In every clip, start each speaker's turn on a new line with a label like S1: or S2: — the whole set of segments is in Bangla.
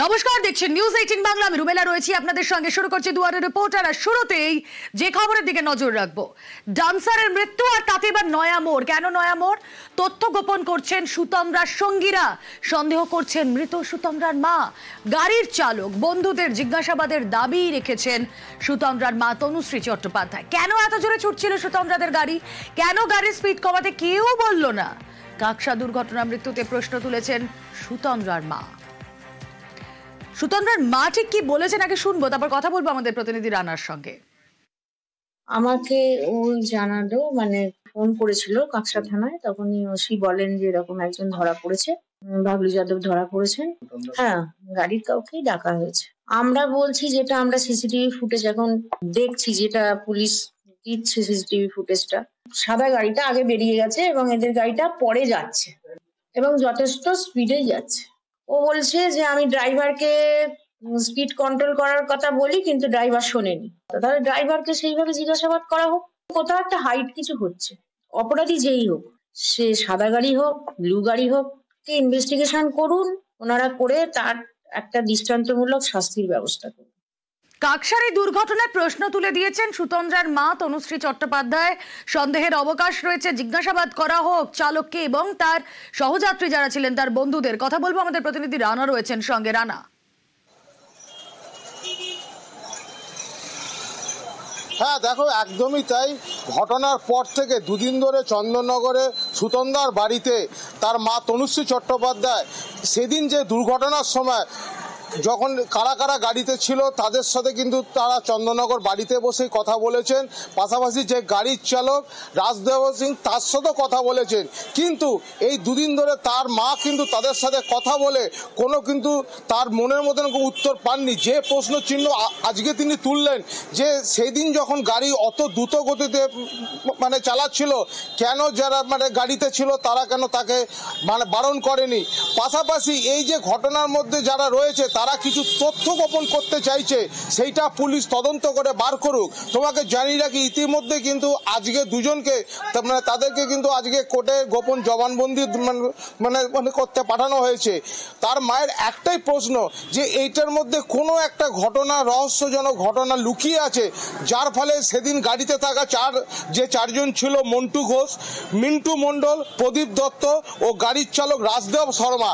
S1: নমস্কার, দেখছেন নিউজ 18 বাংলা। আমি রুমেলা রয়েছি আপনাদের সঙ্গে। শুরু করছি দুয়ারে রিপোর্টার। আর শুরুতেই যে খবরের দিকে নজর রাখবো, ডান্সারের মৃত্যু আর তাতে এবার নয়া মোড়। কেন নয়া মোড়? তথ্য গোপন করছেন সুতন্দ্রার সঙ্গীরা, সন্দেহ করছেন মৃত সুতন্দ্রার মা। গাড়ির চালক বন্ধুদের জিজ্ঞাসাবাদের দাবি রেখেছেন সুতন্দ্রার মা তনুশ্রী চট্টোপাধ্যায়। কেন এত জোরে ছুটছিল সুতন্দ্রাদের গাড়ি? কেন গাড়ির স্পিড কমাতে কেউ বলল না? কাকসা দুর্ঘটনা মৃত্যুতে প্রশ্ন তুলেছেন সুতন্দ্রার মা। সুতন্দ্রার মা ঠিক কি বলেছেন আগে শুনবো, তারপর কথা বলবো আমাদের প্রতিনিধি রানার সঙ্গে।
S2: আমাকে ওই জানালো, ফোন করেছিল কাকসা থানায়, তখনই ওসি বলেন যে এরকম একজন ধরা পড়েছে, বাবলু যাদব ধরা পড়েছেন। হ্যাঁ, গাড়ির কাউকেই ডাকা হয়েছে। আমরা বলছি যেটা আমরা সিসিটিভি ফুটেজ এখন দেখছি, যেটা পুলিশ দিচ্ছে সিসিটিভি ফুটেজটা, সাদা গাড়িটা আগে বেরিয়ে গেছে এবং এদের গাড়িটা পরে যাচ্ছে এবং যথেষ্ট স্পিডে যাচ্ছে। ও বলছে যে আমি ড্রাইভারকে স্পিড কন্ট্রোল করার কথা বলি, কিন্তু ড্রাইভার শোনেনি। তাহলে ড্রাইভারকে সেইভাবে জিজ্ঞাসাবাদ করা হোক। কোথাও একটা হাইট কিছু হচ্ছে। অপরাধী যেই হোক, সে সাদা গাড়ি হোক ব্লু গাড়ি হোক, ইনভেস্টিগেশন করুন ওনারা, করে তার একটা দৃষ্টান্তমূলক শাস্তির ব্যবস্থা করুন।
S1: কাকসার এই দুর্ঘটনায় প্রশ্ন তুলে দিয়েছেন সুতন্দ্রার মা তনুশ্রী চট্টোপাধ্যায়। সন্দেহের অবকাশ রয়েছে, জিজ্ঞাসাবাদ করা হোক চালককে এবং তার সহযাত্রী যারা ছিলেন তার বন্ধুদের। কথা বলবো, আমাদের প্রতিনিধি রানা রয়েছেন সঙ্গে। রানা।
S3: হ্যাঁ দেখো, একদমই তাই। ঘটনার পর থেকে দুদিন ধরে চন্দননগরে সুতন্দ্রার বাড়িতে তার মা তনুশ্রী চট্টোপাধ্যায় সেদিন যে দুর্ঘটনার সময় যখন কারা কারা গাড়িতে ছিল তাদের সাথে কিন্তু তারা চন্দননগর বাড়িতে বসেই কথা বলেছেন। পাশাপাশি যে গাড়ির চালক রাজদেব সিং তার সাথেও কথা বলেছেন। কিন্তু এই দুদিন ধরে তার মা কিন্তু তাদের সাথে কথা বলে কোনো কিন্তু তার মনের মতন উত্তর পাননি। যে প্রশ্ন চিহ্ন আজকে তিনি তুললেন যে সেদিন যখন গাড়ি অত দ্রুত গতিতে চালাচ্ছিল, কেন যারা গাড়িতে ছিল তারা কেন তাকে বারণ করেনি। পাশাপাশি এই যে ঘটনার মধ্যে যারা রয়েছে তারা কিছু তথ্য গোপন করতে চাইছে, সেইটা পুলিশ তদন্ত করে বার করুক। তোমাকে জানিয়ে রাখি, ইতিমধ্যে কিন্তু আজকে দুজনকে তাদেরকে কিন্তু আজকে কোর্টে গোপন জবানবন্দি করতে পাঠানো হয়েছে। তার মায়ের একটাই প্রশ্ন যে এইটার মধ্যে কোনো একটা ঘটনা, রহস্যজনক ঘটনা লুকিয়ে আছে, যার ফলে সেদিন গাড়িতে থাকা যে চারজন ছিল, মন্টু ঘোষ, মিন্টু মণ্ডল, প্রদীপ দত্ত ও গাড়ির চালক রাজদেব শর্মা,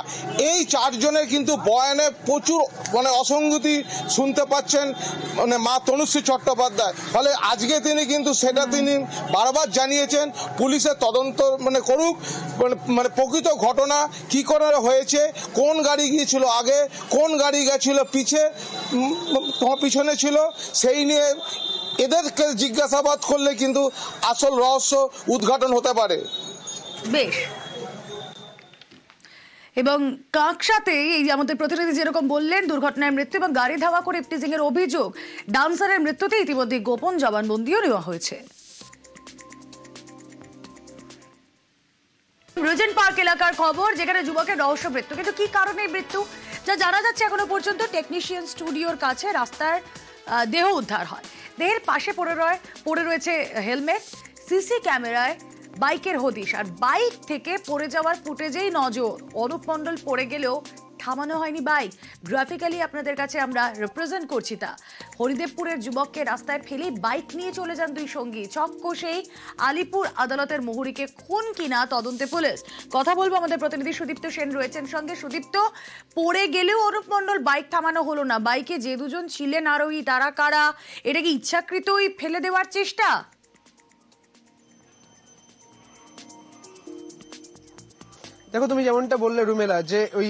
S3: এই চারজনের কিন্তু বয়ানে প্রচুর অসঙ্গতি শুনতে পাচ্ছেন মা তনুশ্রী চট্টোপাধ্যায়। ফলে আজকে তিনি কিন্তু সেটা তিনি বারবার জানিয়েছেন পুলিশের তদন্ত করুক, প্রকৃত ঘটনা কি করে হয়েছে, কোন গাড়ি গিয়েছিল আগে, কোন গাড়ি গেছিল পিছনে ছিল, সেই নিয়ে এদেরকে জিজ্ঞাসাবাদ করলে কিন্তু আসল রহস্য উদ্ঘাটন হতে পারে।
S1: বেশ। এবং কাকসাতে এই আমাদের প্রতিনিধি যেরকম বললেন, দুর্ঘটনার মৃত্যু এবং গাড়ি ধাওয়া করে ইফটিজিং এর অভিযোগ, ডান্সারের মৃত্যুতে ইতিমধ্যে গোপন জবানবন্দিও নেওয়া হয়েছে। রিজেন্ট পার্ক এলাকার খবর, যেখানে যুবকের রহস্য মৃত্যু। কিন্তু কি কারণে মৃত্যু যা জানা যাচ্ছে এখনো পর্যন্ত, টেকনিশিয়ান স্টুডিওর কাছে রাস্তার দেহ উদ্ধার হয়। দেহের পাশে পড়ে রয়েছে হেলমেট, সিসি ক্যামেরায় বাইকের হদিশ, আর বাইক থেকে পড়ে যাওয়ার ফুটেজেই নজর। অরূপ মণ্ডল পড়ে গেলেও থামানো হয়নি বাইক। গ্রাফিক্যালি আপনাদের কাছে আমরা রিপ্রেজেন্ট করছি তা। হরিদেবপুরের যুবককে রাস্তায় ফেলে বাইক নিয়ে চলে যান দুই সঙ্গী। চক কষেই আলিপুর আদালতের মুহুরীকে খুন কিনা তদন্তে পুলিশ। কথা বলবো, আমাদের প্রতিনিধি সুদীপ্ত সেন রয়েছেন সঙ্গে। সুদীপ্ত, পড়ে গেলেও অরূপ মণ্ডল বাইক থামানো হলো না, বাইকে যে দুজন ছিলেন আরোহী তারা কারা? এটা কি ইচ্ছাকৃতই ফেলে দেওয়ার চেষ্টা?
S4: দেখো, তুমি যেমনটা বললে রুমেলা, যে ওই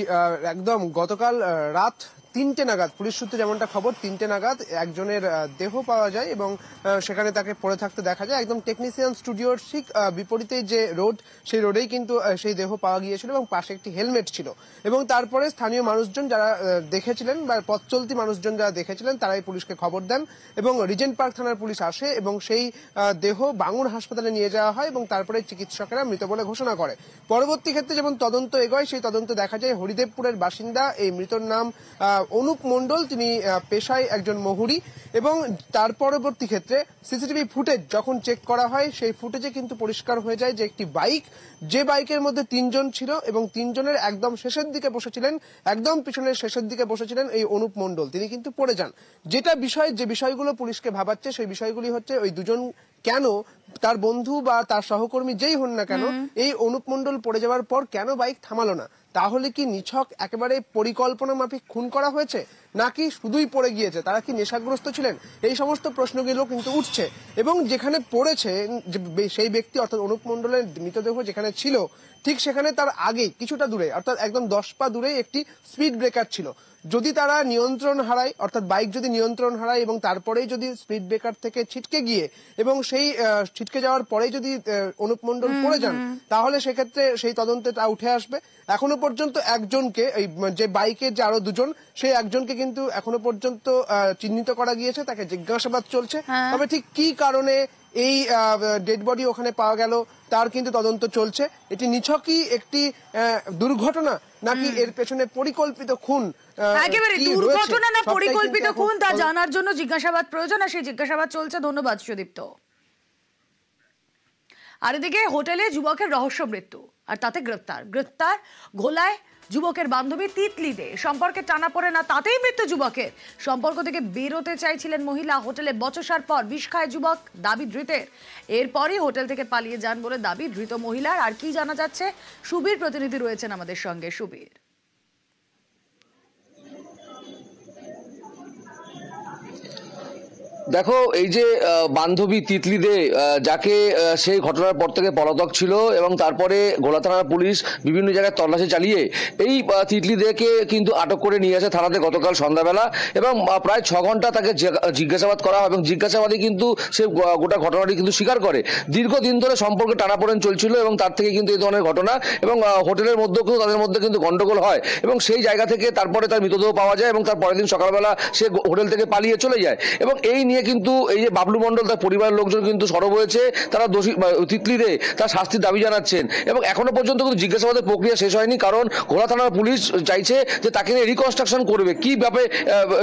S4: একদম গতকাল রাত 3টে নাগাদ পুলিশ সূত্রে যেমনটা খবর, 3টে নাগাদ একজনের দেহ পাওয়া যায় এবং সেখানে তাকে পড়ে থাকতে দেখা যায়। একদম টেকনিশিয়ান স্টুডিওর ঠিক বিপরীতে যে রোড, সেই রোডেই কিন্তু সেই দেহ পাওয়া গিয়েছিল এবং পাশে একটি হেলমেট ছিল। এবং তারপরে স্থানীয় মানুষজন যারা দেখেছিলেন বা পথ চলতি মানুষজন যারা দেখেছিলেন তারাই পুলিশকে খবর দেন এবং রিজেন্ট পার্ক থানার পুলিশ আসে এবং সেই দেহ বাঙুর হাসপাতালে নিয়ে যাওয়া হয় এবং তারপরে চিকিৎসকেরা মৃত বলে ঘোষণা করে। পরবর্তী ক্ষেত্রে যেমন তদন্ত এগোয়, সেই তদন্ত দেখা যায় হরিদেবপুরের বাসিন্দা এই মৃতর নাম অনুপ মণ্ডল, তিনি পেশায় একজন মহুরী, এবং তার পরবর্তী ক্ষেত্রে সিসিটিভি ফুটেজ যখন চেক করা হয় সেই ফুটেজে কিন্তু পরিষ্কার হয়ে যায় যে একটি বাইক, যে বাইকের মধ্যে 3 জন ছিল এবং 3 জনের একদম শেষের দিকে বসেছিলেন, একদম পিছনের শেষের দিকে বসেছিলেন এই অনুপ মণ্ডল, তিনি কিন্তু পড়ে যান। যে বিষয়গুলো পুলিশকে ভাবাচ্ছে সেই বিষয়গুলি হচ্ছে ওই দুজন কেন, তার বন্ধু বা তার সহকর্মী যেই হন না কেন, এই অনুপ মণ্ডল পড়ে যাওয়ার পর কেন বাইক থামালো না? তাহলে কি নিছক একেবারে পরিকল্পনা মাফিক খুন করা হয়েছে, নাকি শুধুই পড়ে গিয়েছে? তারা কি নেশাগ্রস্ত ছিলেন? এই সমস্ত প্রশ্নগুলো কিন্তু উঠছে। এবং যেখানে পড়েছে সেই ব্যক্তি অর্থাৎ অনুপ মণ্ডলের মৃতদেহ যেখানে ছিল, ঠিক সেখানে তার আগেই কিছুটা দূরে অর্থাৎ একদম 10 পা দূরে একটি স্পিড ব্রেকার ছিল। যদি তারা নিয়ন্ত্রণ হারায়, অর্থাৎ বাইক যদি নিয়ন্ত্রণ হারায় এবং তারপরেই যদি স্পিড ব্রেকার থেকে ছিটকে গিয়ে এবং সেই ছিটকে যাওয়ার পরেই যদি অনুপ মণ্ডল পড়ে যান, তাহলে সেক্ষেত্রে সেই তদন্তে তা উঠে আসবে। এখনো পর্যন্ত একজনকে, এই যে বাইকের যে আরো দুজন, সেই একজনকে কিন্তু এখনো পর্যন্ত চিহ্নিত করা গিয়েছে, তাকে জিজ্ঞাসাবাদ চলছে। তবে ঠিক কি কারণে এই ডেড বডি ওখানে পাওয়া গেল তার কিন্তু তদন্ত চলছে। এটি নিছকই একটি দুর্ঘটনা নাকি এর পেছনে পরিকল্পিত খুন?
S1: একেবারে দুর্ঘটনা না পরিকল্পিত খুন তা জানার জন্য জিজ্ঞাসাবাদ প্রয়োজন, আর সেই জিজ্ঞাসাবাদ চলছে। ধন্যবাদ সুদীপ্ত। আর এদিকে হোটেলে যুবকের রহস্য মৃত্যু, আর তাতে গ্রেফতার ঘোলায় যুবকের বান্ধবী তিতলি দে। সম্পর্কে টানাপোড়ে না তাতেই মৃত্যু যুবকের। সম্পর্ক থেকে বেরোতে চাইছিলেন মহিলা, হোটেলে বচসার পর বিষ খায় যুবক, দাবি ধৃতের। এরপরই হোটেল থেকে পালিয়ে যান বলে দাবি ধৃত মহিলার। আর কি জানা যাচ্ছে, সুবীর প্রতিনিধি রয়েছেন আমাদের সঙ্গে। সুবীর,
S5: দেখো, এই যে বান্ধবী তিতলি দে, যাকে সেই ঘটনার পর থেকে পলাতক ছিল এবং তারপরে ঘোলা থানার পুলিশ বিভিন্ন জায়গায় তল্লাশি চালিয়ে এই তিতলি দেকে কিন্তু আটক করে নিয়ে আসে থানাতে গতকাল সন্ধ্যাবেলা, এবং প্রায় 6 ঘন্টা তাকে জিজ্ঞাসাবাদ করা হয় এবং জিজ্ঞাসাবাদে কিন্তু সে গোটা ঘটনাটি কিন্তু স্বীকার করে। দীর্ঘদিন ধরে সম্পর্কে টানাপোড়েন চলছিল এবং তার থেকে কিন্তু এই ধরনের ঘটনা, এবং হোটেলের মধ্যেও কিন্তু তাদের মধ্যে কিন্তু গন্ডগোল হয়, এবং সেই জায়গা থেকে তারপরে তার মৃতদেহ পাওয়া যায় এবং তার পরের দিন সকালবেলা সে হোটেল থেকে পালিয়ে চলে যায়। এবং এই নিয়ে কিন্তু এই যে বাবলু মণ্ডল, তার পরিবারের লোকজন কিন্তু সরব হয়েছে। তারা দোষী তিতলি দে তার শাস্তির দাবি জানাচ্ছেন, এবং এখনো পর্যন্ত কিন্তু জিজ্ঞাসাবাদের প্রক্রিয়া শেষ হয়নি, কারণ ঘোলা থানার পুলিশ চাইছে যে তাকে নিয়ে রিকনস্ট্রাকশন করবে কি ব্যাপারে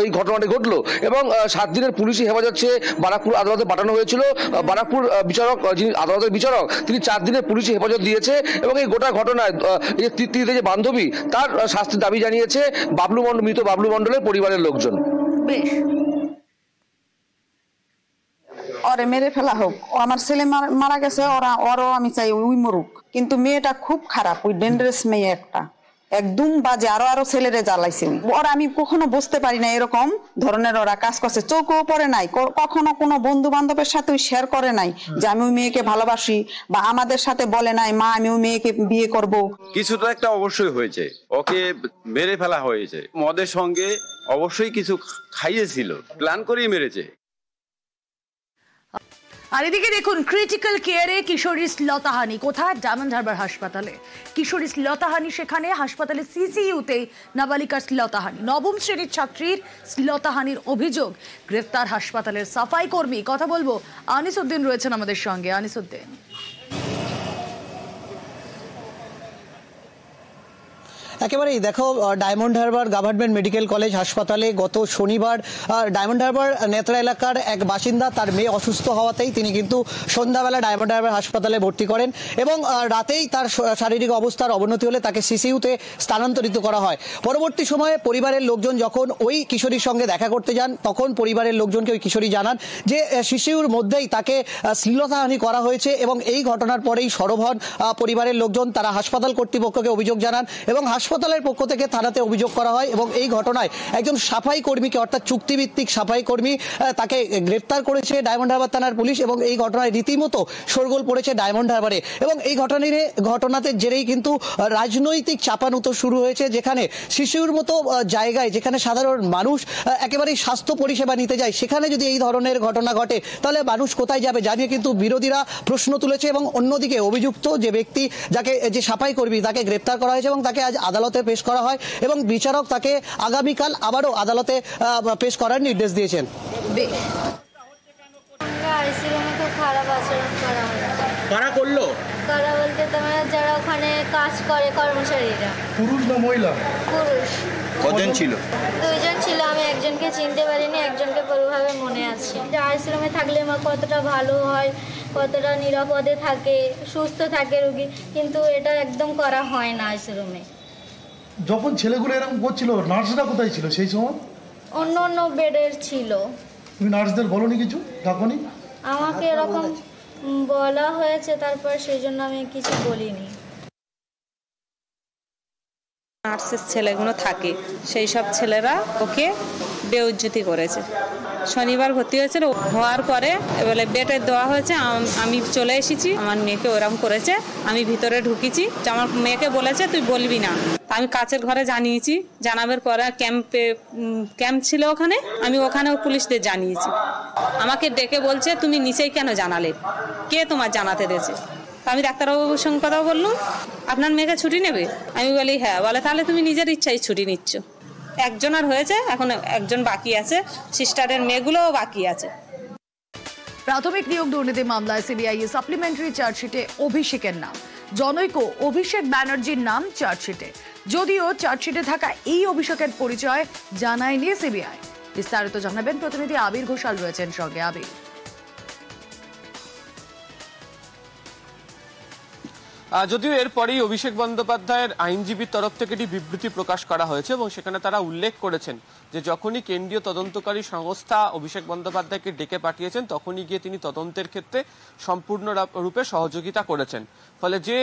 S5: এই ঘটনাটি ঘটলো। এবং 7 দিনের পুলিশি হেফাজত চেয়ে বারাকপুর আদালতে পাঠানো হয়েছিল। বারাকপুর বিচারক, যিনি আদালতের বিচারক, তিনি 4 দিনের পুলিশি হেফাজত দিয়েছে, এবং এই গোটা ঘটনায় এই তিতলি দে যে বান্ধবী, তার শাস্তির দাবি জানিয়েছে মৃত বাবলু মণ্ডলের পরিবারের লোকজন।
S1: বেশ,
S6: ওরে মেরে ফেলা হোক, ও আমার ছেলে মারা গেছে, ওরও আমি চাই ওই মরুক, কিন্তু মেয়েটা খুব খারাপ, ওই ডেঞ্জারাস মেয়ে একটা, একদম বাজে, আরো ছেলেরে জ্বালাইছে। ওরা আমি কখনো বুঝতে পারি না এরকম ধরনের ওরা কাজ করছে, চোখও পড়ে নাই, কখনো কোনো বন্ধু বান্ধবের সাথে শেয়ার করে নাই যে আমি ওই মেয়েকে ভালোবাসি, বা আমাদের সাথে বলে নাই মা আমি ওই মেয়েকে বিয়ে করব।
S7: কিছু তো একটা অবশ্যই হয়েছে, ওকে মেরে ফেলা হয়েছে, মদের সঙ্গে অবশ্যই কিছু খাইয়েছিল, প্ল্যান করেই মেরেছে।
S1: আর এদিকে দেখুন, ক্রিটিক্যাল কেয়ারে কিশোরীর শ্লীলতাহানি। কোথায়? ডায়মন্ড হারবার হাসপাতালে কিশোরীর শ্লীলতাহানি। সেখানে হাসপাতালে সিসিইউতে নাবালিকার শ্লীলতাহানি। 9ম শ্রেণীর ছাত্রীর শ্লীলতাহানির অভিযোগ। গ্রেফতার হাসপাতালের সাফাই কর্মী। কথা বলবো, আনিস উদ্দিন রয়েছেন আমাদের সঙ্গে। আনিস উদ্দিন,
S8: একেবারেই দেখো, diamond Harbour government medical college হাসপাতালে গত শনিবার ডায়মন্ড হারবার নেত্রা এলাকার এক বাসিন্দা, তার মেয়ে অসুস্থ হওয়াতেই তিনি কিন্তু সন্ধ্যাবেলা ডায়মন্ড হারবার হাসপাতালে ভর্তি করেন, এবং রাতেই তার শারীরিক অবস্থার অবনতি হলে তাকে সিসিইউতে স্থানান্তরিত করা হয়। পরবর্তী সময়ে পরিবারের লোকজন যখন ওই কিশোরীর সঙ্গে দেখা করতে যান, তখন পরিবারের লোকজনকে ওই কিশোরী জানান যে সিসিইউর মধ্যেই তাকে শ্লীলতাহানি করা হয়েছে, এবং এই ঘটনার পরেই সরব হন পরিবারের লোকজন। তারা হাসপাতাল কর্তৃপক্ষকে অভিযোগ জানান এবং হাসপাতালের পক্ষ থেকে থানাতে অভিযোগ করা হয়, এবং এই ঘটনায় একজন সাফাই কর্মীকে, অর্থাৎ চুক্তিভিত্তিক সাফাই কর্মী, তাকে গ্রেফতার করেছে ডায়মন্ড হারবার থানার পুলিশ, এবং এই ঘটনায় রীতিমতো শোরগোল পড়েছে ডায়মন্ড হারবারে। এবং এই ঘটনাতে জেরেই কিন্তু রাজনৈতিক চাপানুতো শুরু হয়েছে, যেখানে শিশুর মতো জায়গায়, যেখানে সাধারণ মানুষ একেবারেই স্বাস্থ্য পরিষেবা নিতে যায়, সেখানে যদি এই ধরনের ঘটনা ঘটে তাহলে মানুষ কোথায় যাবে জানিয়ে কিন্তু বিরোধীরা প্রশ্ন তুলেছে। এবং অন্যদিকে অভিযুক্ত যে ব্যক্তি, যে সাফাই কর্মী, তাকে গ্রেফতার করা হয়েছে এবং তাকে আজ আদালতে পেশ করা হয়, এবং বিচারক তাকে আগামীকাল আবারও আদালতে পেশ করার নির্দেশ দিয়েছেন।
S9: খারাপ আচরণ করা হয়েছে।
S8: কারা করলো?
S9: কারা বলতে তোমার যারা ওখানে কাজ করে কর্মচারীরা।
S8: পুরুষ না মহিলা?
S9: পুরুষ।
S10: কজন ছিল?
S9: দুইজন ছিল, আমি একজনকে চিনতে পারিনি, একজনকে পুরোভাবে মনে আছে। আশ্রমে থাকলে মা কতটা ভালো হয়, কতটা নিরাপদে থাকে, সুস্থ থাকে রোগী, কিন্তু এটা একদম করা হয় না আশ্রমে।
S11: যখন ছেলেগুলো এরকম করছিল নার্সরা কোথায় ছিল সেই সময়?
S9: অন্য অন্য বেডের ছিল।
S11: তুমি নার্সদের বলোনি কিছু, ডাকনি?
S9: আমাকে এরকম বলা হয়েছে, তারপর সেই জন্য আমি কিছু বলিনি।
S12: নার্সের ছেলেগুলো থাকে, সেই সব ছেলেরা ওকে বেউজ্জতি করেছে। শনিবার ভর্তি হয়েছিল, হওয়ার পরে এবারে বেডে দেওয়া হয়েছে, আমি চলে এসেছি, আমার মেয়েকে ওরকম করেছে, আমি ভিতরে ঢুকেছি, আমার মেয়েকে বলেছে তুই বলবি না। আমি কাছের ঘরে জানিয়েছি, জানাবার পরে ক্যাম্প ছিল ওখানে, আমি ওখানেও পুলিশদের জানিয়েছি। আমাকে ডেকে বলছে তুমি নিচেই কেন জানালে, কে তোমার জানাতে দিয়েছে? আমি ডাক্তারবাবুর সঙ্গে কথা বললাম, আপনার মেয়েকে ছুটি নেবে? আমি বলি হ্যাঁ। বলে তাহলে তুমি নিজের ইচ্ছায় ছুটি নিচ্ছ। একজন আর হয়েছে, এখন একজন বাকি আছে, সিস্টারের মেয়েগুলোও বাকি আছে।
S1: প্রাথমিক নিয়োগ দুর্নীতি মামলায় সিবিআই সাপ্লিমেন্টারি চার্জশিটে অভিষেকের নাম, জনৈক অভিষেক ব্যানার্জির নাম চার্জশিটে। যদিও চার্জশিটে থাকা এই অভিষেকের পরিচয় জানায়নি সিবিআই। বিস্তারিত জানাবেন প্রতিনিধি আবির ঘোষাল, রয়েছেন সঙ্গে। আবির,
S13: যদিও এরপরেই অভিষেক বন্দ্যোপাধ্যায়ের আইনজীবীর তরফ থেকে একটি বিবৃতি প্রকাশ করা হয়েছে এবং সেখানে তারা উল্লেখ করেছেন যে যখনই কেন্দ্রীয় তদন্তকারী সংস্থা অভিষেক বন্দ্যোপাধ্যায়কে ডেকে পাঠিয়েছেন তখনই গিয়ে তিনি তদন্তের ক্ষেত্রে সম্পূর্ণ রূপে সহযোগিতা করেছেন। ফলে যে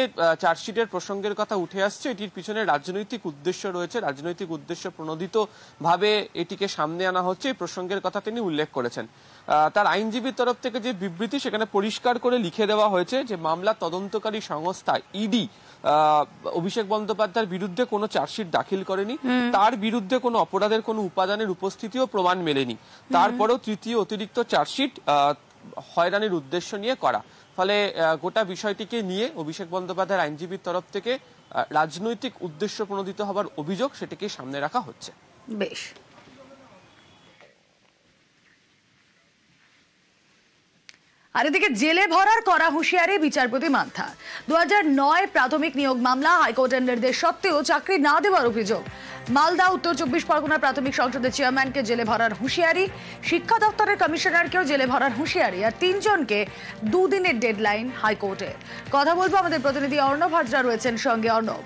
S13: চার্জশিটের প্রসঙ্গের কথা উঠে আসছে, এটির পিছনে রাজনৈতিক উদ্দেশ্য রয়েছে, রাজনৈতিক উদ্দেশ্য প্রণোদিতভাবে এটিকে সামনে আনা হচ্ছে, এই প্রসঙ্গের কথা তিনি উল্লেখ করেছেন। তার আইনজীবীর তরফ থেকে যে বিবৃতি, সেখানে পরিষ্কার করে লিখে দেওয়া হয়েছে যে মামলা তদন্তকারী সংস্থা ইডি অভিষেক বন্দ্যোপাধ্যায়ের বিরুদ্ধে কোনো চার্জশিট দাখিল করেনি, তার বিরুদ্ধে কোনো অপরাধের কোনো উপাদানের উপস্থিতিও প্রমাণ মেলেনি। তারপরেও তৃতীয় অতিরিক্ত চার্জশিট হয়রানির উদ্দেশ্য নিয়ে করা। ফলে গোটা বিষয়টিকে নিয়ে অভিষেক বন্দ্যোপাধ্যায়ের আইনজীবীর তরফ থেকে রাজনৈতিক উদ্দেশ্য প্রণোদিত হবার অভিযোগ, সেটিকে সামনে রাখা হচ্ছে।
S1: বেশ। আর এদিকে জেলে ভরার করা হুঁশিয়ারি বিচারপতি মান্থা। 2009 প্রাথমিক নিয়োগ মামলা হাইকোর্টের নির্দেশ সত্ত্বেও চাকরি না দেওয়ার অভিযোগ। মালদা উত্তর 24 পরগনা প্রাথমিক সংসদের চেয়ারম্যানকে জেলে ভরার হুঁশিয়ারি, শিক্ষা দপ্তরের কমিশনারকেও জেলে ভরার হুঁশিয়ারি, আর 3 জনকে 2 দিনের ডেডলাইন হাইকোর্টে। কথা বলবো, আমাদের প্রতিনিধি অর্ণব হাজরা রয়েছেন সঙ্গে। অর্ণব,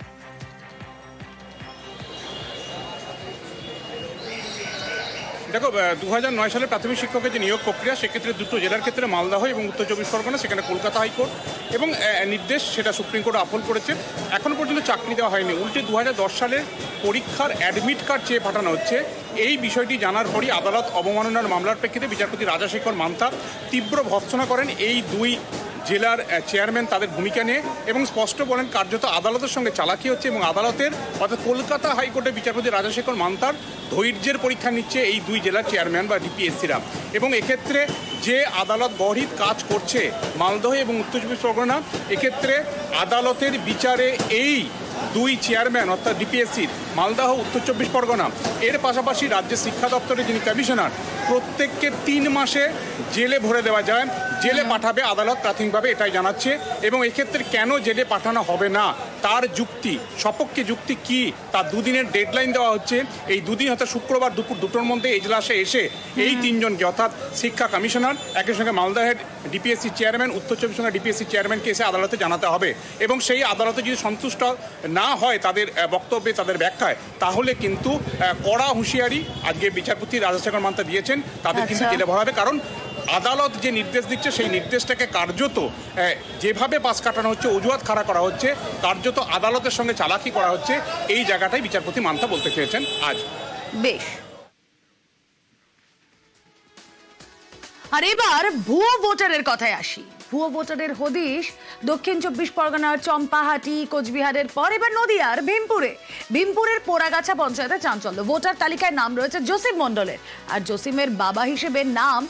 S14: দেখো, 2009 সালে প্রাথমিক শিক্ষকের যে নিয়োগ প্রক্রিয়া, সেক্ষেত্রে দুটো জেলার ক্ষেত্রে মালদহ এবং উত্তর 24 পরগনা, সেখানে কলকাতা হাইকোর্ট এবং নির্দেশ সেটা সুপ্রিম কোর্ট আপল করেছে। এখনো পর্যন্ত চাকরি দেওয়া হয়নি, উল্টে 2010 সালের পরীক্ষার অ্যাডমিট কার্ড চেয়ে পাঠানো হচ্ছে। এই বিষয়টি জানার পরই আদালত অবমাননার মামলার প্রেক্ষিতে বিচারপতি রাজাশেখর মান্থা তীব্র ভর্ৎসনা করেন এই দুই জেলার চেয়ারম্যান তাদের ভূমিকা নিয়ে এবং স্পষ্ট বলেন কার্যত আদালতের সঙ্গে চালাকি হচ্ছে এবং আদালতের অর্থাৎ কলকাতা হাইকোর্টের বিচারপতি রাজাশেখর মান্থার ধৈর্যের পরীক্ষা নিচ্ছে এই দুই জেলার চেয়ারম্যান বা ডিপিএসসিরা। এবং এক্ষেত্রে যে আদালত গহরিত কাজ করছে মালদহ এবং উত্তর 24 পরগনা, এক্ষেত্রে আদালতের বিচারে এই দুই চেয়ারম্যান অর্থাৎ ডিপিএসসির মালদহ উত্তর 24 পরগনা, এর পাশাপাশি রাজ্যের শিক্ষা দপ্তরের যিনি কমিশনার, প্রত্যেককে 3 মাসে জেলে ভরে দেওয়া যায়, জেলে পাঠাবে আদালত প্রাথমিকভাবে এটাই জানাচ্ছে। এবং এক্ষেত্রে কেন জেলে পাঠানো হবে না তার যুক্তি, সপক্ষে যুক্তি কি, তার 2 দিনের ডেডলাইন দেওয়া হচ্ছে। এই 2 দিন অর্থাৎ শুক্রবার দুপুর 2টোর মধ্যে এজলাসে এসে এই 3 জনকে অর্থাৎ শিক্ষা কমিশনার, একই সঙ্গে মালদহের ডিপিএসসি চেয়ারম্যান, উত্তর 24 পরগনা ডিপিএসসি চেয়ারম্যানকে এসে আদালতে জানাতে হবে। এবং সেই আদালতে যদি সন্তুষ্ট না হয় তাদের বক্তব্যে, তাদের ব্যাখ্যায়, তাহলে কিন্তু কড়া হুঁশিয়ারি আজকে বিচারপতি রাজাশেখর মান্থা দিয়েছেন, তাদের কিন্তু জেলে ভরা হবে। কারণ আদালত যে নির্দেশ দিচ্ছে সেই নির্দেশটাকে কার্যত যেভাবে পাশ কাটানো হচ্ছে, অজুহাত খাড়া করা হচ্ছে, কার্যত আদালতের সঙ্গে চালাকি করা হচ্ছে, এই জায়গাটাই বিচারপতি মান্থা বলতে চেয়েছেন আজ।
S1: বেশ। আর এবার ভুয়ো ভোটারের কথায় আসি। ভুয়ো ভোটারের হদিশ দক্ষিণ 24 পরগনার চম্পাহাটি, কোচবিহারের পর এবার নদিয়ার ভীমপুরের পোড়াগাছা পঞ্চায়েতে চাঞ্চল্য। ভোটার তালিকায় নাম রয়েছে জসিম মণ্ডলের, আর জসিমের বাবা হিসেবে নাম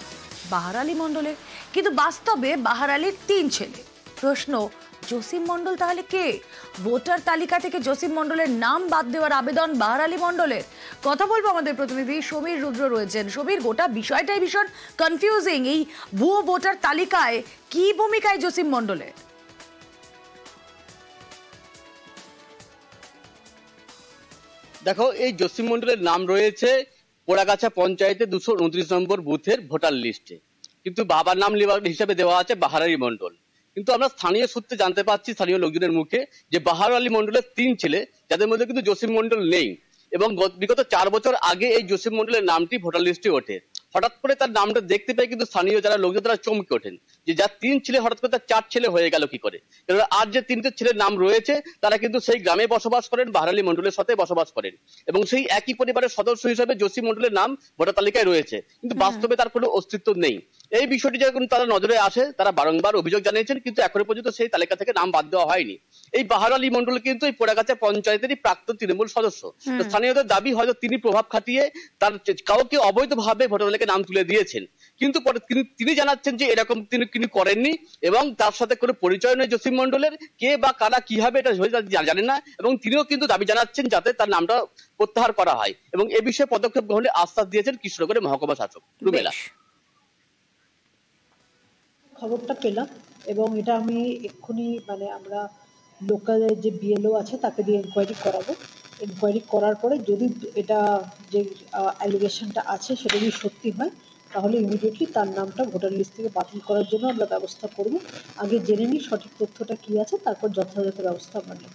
S1: বাহার আলী মণ্ডলের, কিন্তু বাস্তবে বাহার আলীর 3 ছেলে। প্রশ্ন, জসিম মণ্ডল তাহলে কে? ভোটার তালিকা থেকে জসিম মণ্ডলের নাম বাদ দেওয়ার আবেদন বাহার আলী মণ্ডলের। কথা বলবো, আমাদের প্রতিনিধি সমীর রুদ্র রয়েছেন। সমীর, গোটা বিষয়টাই ভীষণ কনফিউজিং। এই ভুয়ো ভোটার তালিকায় কি ভূমিকায় জসিম মণ্ডলের?
S10: দেখো, এই জসিম মন্ডলের নাম রয়েছে পোড়াগাছা পঞ্চায়েতে 229 নম্বর বুথের ভোটার লিস্টে, কিন্তু বাবার নাম হিসাবে দেওয়া আছে বাহার আলী মন্ডল। কিন্তু আমরা স্থানীয় সূত্রে জানতে পারছি, স্থানীয় লোকজনের মুখে, যে বাহার আলী মন্ডলের 3 ছেলে, যাদের মধ্যে কিন্তু জসিম মন্ডল নেই, এবং বিগত 4 বছর আগে এই জসিম মন্ডলের নামটি ভোটার লিস্টে ওঠে। হঠাৎ করে তার নামটা দেখতে পেয়ে কিন্তু স্থানীয় যারা লোকজন তারা চমকে ওঠেন যে যার 3 ছেলে হঠাৎ করে তার 4 ছেলে হয়ে গেল কি করে। কারণ আর যে 3টে ছেলের নাম রয়েছে তারা কিন্তু সেই গ্রামে বসবাস করেন, বাহার আলী মন্ডলের সাথে বসবাস করেন, এবং সেই একই পরিবারের সদস্য হিসেবে জসিম মন্ডলের নাম ভোটার তালিকায় রয়েছে, কিন্তু বাস্তবে তার কোনো অস্তিত্ব নেই। এই বিষয়টি যখন তারা নজরে আসে, তারা বারংবার অভিযোগ জানিয়েছেন, কিন্তু এখনো পর্যন্ত সেই তালিকা থেকে নাম বাদ দেওয়া হয়নি। এই বাহার আলী মন্ডল কিন্তু এই পোড়াগাছা পঞ্চায়েতেরই প্রাক্তন তৃণমূল সদস্য। স্থানীয়দের দাবি হয়তো তিনি প্রভাব খাটিয়ে তার কাউকে অবৈধভাবে ভোটার তালিকায় নাম তুলে দিয়েছেন, কিন্তু পরে তিনি জানাচ্ছেন যে এরকম তিনি করেননি, এবং তার সাথে কোনো পরিচয় নেই জসিম মন্ডলের। কে বা কারা কিভাবে এটা হয়েছে জানেন না, এবং তিনিও কিন্তু দাবি জানাচ্ছেন যাতে তার নামটা প্রত্যাহার করা হয়, এবং এ বিষয়ে পদক্ষেপ গ্রহণের আশ্বাস দিয়েছেন কৃষ্ণনগরের মহকুমা শাসক রুমেলা।
S15: খবরটা পেলাম এবং এটা আমি এক্ষুনি আমরা লোকালের যে বিএলও আছে তাকে দিয়ে এনকোয়ারি করাবো। এনকোয়ারি করার পরে যদি এটা যে অ্যালিগেশনটা আছে সেটা যদি সত্যি হয় তাহলে ইমিডিয়েটলি তার নামটা ভোটার লিস্ট থেকে বাতিল করার জন্য আমরা ব্যবস্থা করব। আগে জেনে নিই সঠিক তথ্যটা কি আছে, তারপর যথাযথ ব্যবস্থা আমরা নেব।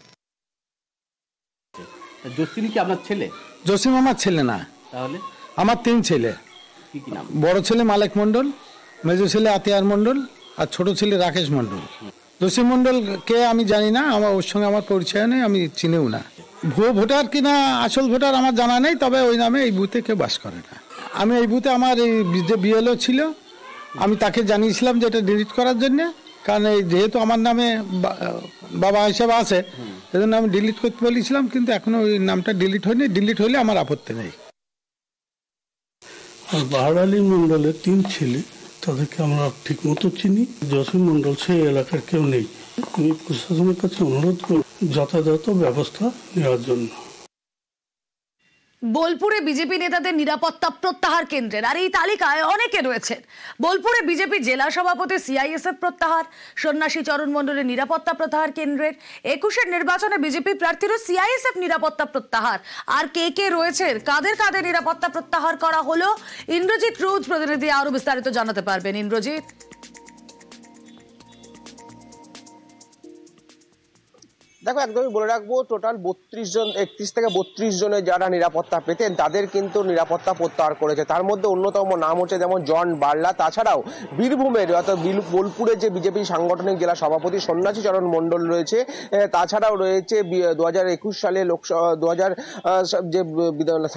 S10: জসিম কি আপনার ছেলে?
S16: জসিম আমার ছেলে না।
S10: তাহলে
S16: আমার 3 ছেলে।
S10: কি কি নাম?
S16: বড় ছেলে মালেক মন্ডল, মেজো ছেলে আতিয়ার মন্ডল, আর ছোট ছেলে রাকেশ মন্ডল। জসিম মন্ডল কে আমি জানি না, ওর সঙ্গে আমার পরিচয় নেই, আমি চিনিও না। ভুয়ো ভোটার কিনা আসল ভোটার আমার জানা নেই, তবে ওই নামে এই বুথে কেউ বাস করে না। আমি এই বুথে আমার এই যে বিএলও ছিল আমি তাকে জানিয়েছিলাম যে এটা ডিলিট করার জন্য, কারণ এই যেহেতু আমার নামে বাবা হিসেবে আছে সেজন্য আমি ডিলিট করতে বলেছিলাম, কিন্তু এখনো ওই নামটা ডিলিট হয়নি। ডিলিট হলে আমার আপত্তি নেই।
S17: আর বাহার আলী মন্ডলের 3 ছেলে, তাদেরকে আমরা ঠিক মতো চিনি। জসিম মন্ডল সেই এলাকার কেউ নেই। আমি প্রশাসনের কাছে অনুরোধ করব যথাযথ ব্যবস্থা নেওয়ার জন্য।
S1: বোলপুরে বিজেপি নেতাদের নিরাপত্তা প্রত্যাহার কেন্দ্রের, আর এই তালিকায় অনেকে রয়েছেন। বোলপুরে বিজেপি জেলা সভাপতি সিআইএসএফ প্রত্যাহার, সন্ন্যাসী চরণ মণ্ডলের নিরাপত্তা প্রত্যাহার কেন্দ্রের, 21-এর নির্বাচনে বিজেপি প্রার্থীরও সিআইএসএফ নিরাপত্তা প্রত্যাহার। আর কে কে রয়েছেন, কাদের কাদের নিরাপত্তা প্রত্যাহার করা হলো, ইন্দ্রজিৎ রুদ প্রতিনিধি আরো বিস্তারিত জানাতে পারবেন। ইন্দ্রজিৎ।
S18: দেখো, একদমই বলে রাখবো, টোটাল 32 জন, 31 থেকে 32 জনের যারা নিরাপত্তা পেতেন তাদের কিন্তু নিরাপত্তা প্রত্যাহার করেছে। তার মধ্যে অন্যতম নাম হচ্ছে যেমন জন বার্লা, তাছাড়াও বীরভূমের অর্থাৎ বোলপুরের যে বিজেপি সাংগঠনিক জেলা সভাপতি সন্ন্যাসী চরণ মণ্ডল রয়েছে, তাছাড়াও রয়েছে 2021 সালে যে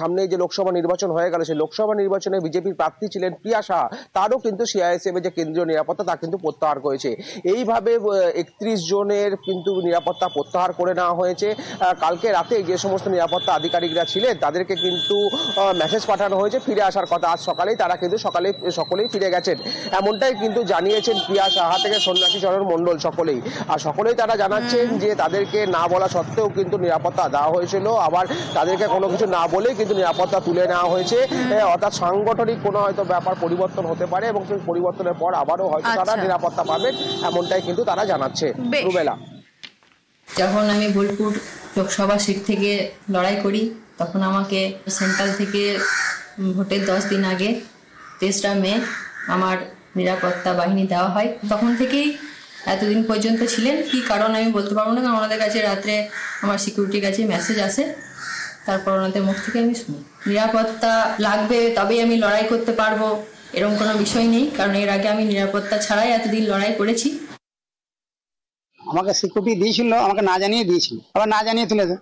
S18: সামনে যে লোকসভা নির্বাচন হয়ে গেল, সেই লোকসভা নির্বাচনে বিজেপির প্রার্থী ছিলেন প্রিয়া সাহা, তারও কিন্তু সিআইএসএফ এর যে কেন্দ্রীয় নিরাপত্তা তা কিন্তু প্রত্যাহার করেছে। এইভাবে 31 জনের কিন্তু নিরাপত্তা প্রত্যাহার করে নেওয়া হয়েছে। কালকে রাতে যে সমস্ত নিরাপত্তা আধিকারিকরা ছিলেন তাদেরকে কিন্তু মেসেজ পাঠানো হয়েছে ফিরে আসার কথা। আজ সকালেই তারা কিন্তু সকলেই ফিরে গেছেন, এমনটাই কিন্তু জানিয়েছেন প্রিয়া সাহা থেকে সন্ন্যাসী চরণ মণ্ডল সকলেই। আর সকলেই তারা জানাচ্ছেন যে তাদেরকে না বলা সত্ত্বেও কিন্তু নিরাপত্তা দেওয়া হয়েছিল, আবার তাদেরকে কোনো কিছু না বলেই কিন্তু নিরাপত্তা তুলে নেওয়া হয়েছে। অর্থাৎ সাংগঠনিক কোনো হয়তো ব্যাপার পরিবর্তন হতে পারে এবং সেই পরিবর্তনের পর আবারও হয়তো তারা নিরাপত্তা পাবেন, এমনটাই কিন্তু তারা জানাচ্ছে। রুবেলা।
S19: যখন আমি বোলপুর লোকসভা সিট থেকে লড়াই করি তখন আমাকে সেন্ট্রাল থেকে ভোটের 10 দিন আগে 23 মে আমার নিরাপত্তা বাহিনী দেওয়া হয়। তখন থেকেই এতদিন পর্যন্ত ছিলেন, কি কারণ আমি বলতে পারবো না, কারণ ওনাদের কাছে রাত্রে আমার সিকিউরিটির কাছে মেসেজ আসে, তারপর ওনাদের মুখ থেকে আমি শুনি। নিরাপত্তা লাগবে তবেই আমি লড়াই করতে পারবো এরকম কোনো বিষয় নেই, কারণ এর আগে আমি নিরাপত্তা ছাড়াই এতদিন লড়াই করেছি।
S20: আমাকে সিকিউরিটি দিয়েছিল, আমাকে না জানিয়ে দিয়েছিল, আবার না জানিয়ে তুলেছে।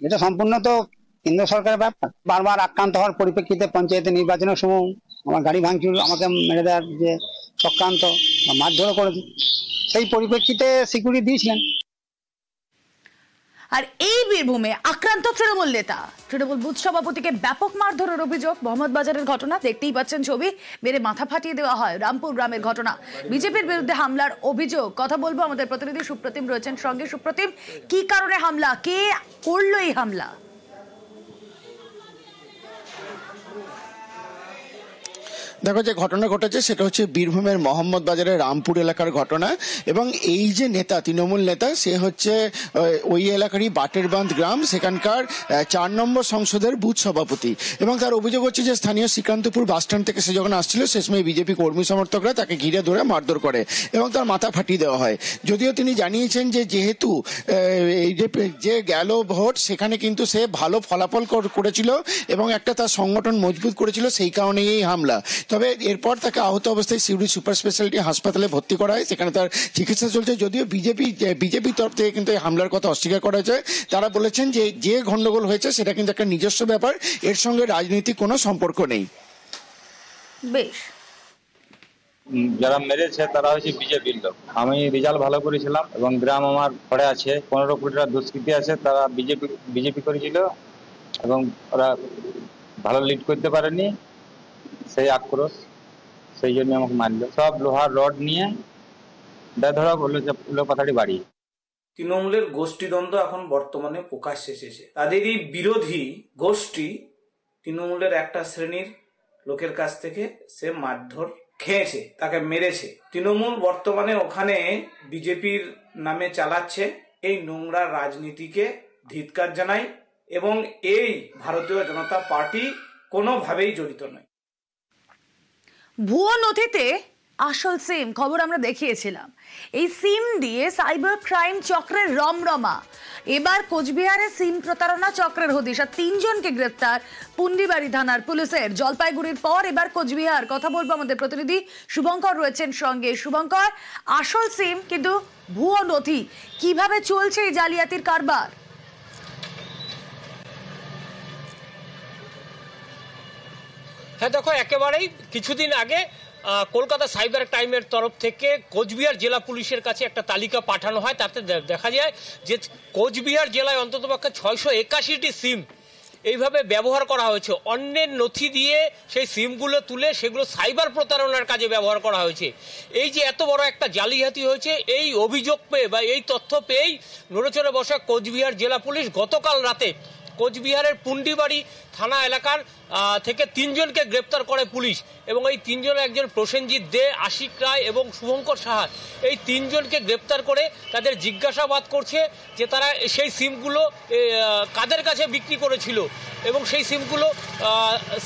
S20: এটা সম্পূর্ণ তো কেন্দ্র সরকারের ব্যাপার। বারবার আক্রান্ত হওয়ার পরিপ্রেক্ষিতে পঞ্চায়েতের নির্বাচনের সময় আমার গাড়ি ভাঙচুর, আমাকে মেরে দেওয়ার যে চক্রান্ত বা মারধরও করেছে, সেই পরিপ্রেক্ষিতে সিকিউরিটি দিয়েছিলেন।
S1: আর এই বীরভূমে আক্রান্ত তৃণমূল নেতা, তৃণমূল বুথ সভাপতিকে ব্যাপক মারধরের অভিযোগ। মোহাম্মদ বাজারের ঘটনা দেখতেই পাচ্ছেন ছবি, মেরে মাথা ফাটিয়ে দেওয়া হয়। রামপুর গ্রামের ঘটনা, বিজেপির বিরুদ্ধে হামলার অভিযোগ। কথা বলবো, আমাদের প্রতিনিধি সুপ্রতিম রয়েছেন সঙ্গে। সুপ্রতিম, কি কারণে হামলা, কে করলো এই হামলা?
S21: দেখো, যে ঘটনা ঘটেছে সেটা হচ্ছে বীরভূমের মোহাম্মদ বাজারের রামপুর এলাকার ঘটনা। এবং এই যে নেতা, তৃণমূল নেতা, সে হচ্ছে ওই এলাকারই বাটেরবাঁধ গ্রাম, সেখানকার 4 নম্বর সংসদের বুথ সভাপতি। এবং তার অভিযোগ হচ্ছে যে স্থানীয় শ্রীকান্তপুর বাসস্ট্যান্ড থেকে সে যখন আসছিল, সে সময় বিজেপি কর্মী সমর্থকরা তাকে ঘিরে ধরে মারধর করে এবং তার মাথা ফাটিয়ে দেওয়া হয়। যদিও তিনি জানিয়েছেন যে যেহেতু এই যে গেল ভোট, সেখানে কিন্তু সে ভালো ফলাফল করেছিল এবং একটা তার সংগঠন মজবুত করেছিল, সেই কারণেই এই হামলা। তবে এরপর তাকে আহত অবস্থায় সিউড়ি সুপার স্পেশালিটি হাসপাতালে ভর্তি করা হয়, সেখানে তার চিকিৎসা চলছে। যদিও বিজেপির তরফ থেকে কিন্তু এই হামলার কথা অস্বীকার করা হয়েছে। তারা বলেছেন যে গন্ডগোল হয়েছে সেটা কিন্তু একটা নিজস্ব ব্যাপার, এর সঙ্গে রাজনীতিক কোনো সম্পর্ক নেই।
S1: বেশ,
S22: যারা মেরেছে তারা হচ্ছে বিজেপির লোক। আমি রেজাল্ট ভালো করেছিলাম এবং গ্রাম আমার পড়ে আছে, 15 কোটি টাকা দুষ্কৃতী আছে, তারা বিজেপি করেছিল এবং ওরা ভালো লিড করতে পারেনি, সেই আক্রোশ, সেই জন্য আমাকে মারল। সব লোহার রড নিয়ে ধরা বললো পাথাড়ি বাড়ি।
S23: তৃণমূলের গোষ্ঠীদ্বন্দ্ব এখন বর্তমানে প্রকাশ্যে এসেছে। তাদেরই বিরোধী গোষ্ঠী তৃণমূলের একটা শ্রেণীর লোকের কাছ থেকে সে মারধর খেয়েছে, তাকে মেরেছে। তৃণমূল বর্তমানে ওখানে বিজেপির নামে চালাচ্ছে এই নোংরা রাজনীতিকে ধিক্কার জানাই এবং এই ভারতীয় জনতা পার্টি কোনোভাবেই জড়িত নয়।
S1: ভুয়ো নথিতে আসল সিম, খবর আমরা দেখিয়েছিলাম। এই সিম দিয়ে সাইবার ক্রাইম চক্রের রমরমা। এবার কোচবিহারে সিম প্রতারণা চক্রের হদিশ, আর 3 জনকে গ্রেফতার পুন্ডিবাড়ি থানার পুলিশের। জলপাইগুড়ির পর এবার কোচবিহার। কথা বলবো আমাদের প্রতিনিধি শুভঙ্কর রয়েছেন সঙ্গে। শুভঙ্কর, আসল সিম কিন্তু ভুয়ো নথি, কিভাবে চলছে এই জালিয়াতির কারবার?
S24: হ্যাঁ দেখো, একেবারেই কিছুদিন আগে কলকাতা সাইবার ক্রাইমের তরফ থেকে কোচবিহার জেলা পুলিশের কাছে একটা তালিকা পাঠানো হয়। তাতে দেখা যায় যে কোচবিহার জেলায় অন্ততপক্ষে 681টি সিম এইভাবে ব্যবহার করা হয়েছে। অন্যের নথি দিয়ে সেই সিমগুলো তুলে সেগুলো সাইবার প্রতারণার কাজে ব্যবহার করা হয়েছে। এই যে এত বড় একটা জালিয়াতি হয়েছে, এই অভিযোগ পেয়ে বা এই তথ্য পেয়েই নড়েচড়ে বসা কোচবিহার জেলা পুলিশ গতকাল রাতে কোচবিহারের পুন্ডিবাড়ি থানা এলাকার থেকে 3 জনকে গ্রেপ্তার করে পুলিশ। এবং এই 3 জন, একজন প্রসেনজিৎ দে, আশিক রায় এবং শুভঙ্কর সাহা, এই 3 জনকে গ্রেপ্তার করে তাদের জিজ্ঞাসাবাদ করছে যে তারা সেই সিমগুলো কাদের কাছে বিক্রি করেছিল এবং সেই সিমগুলো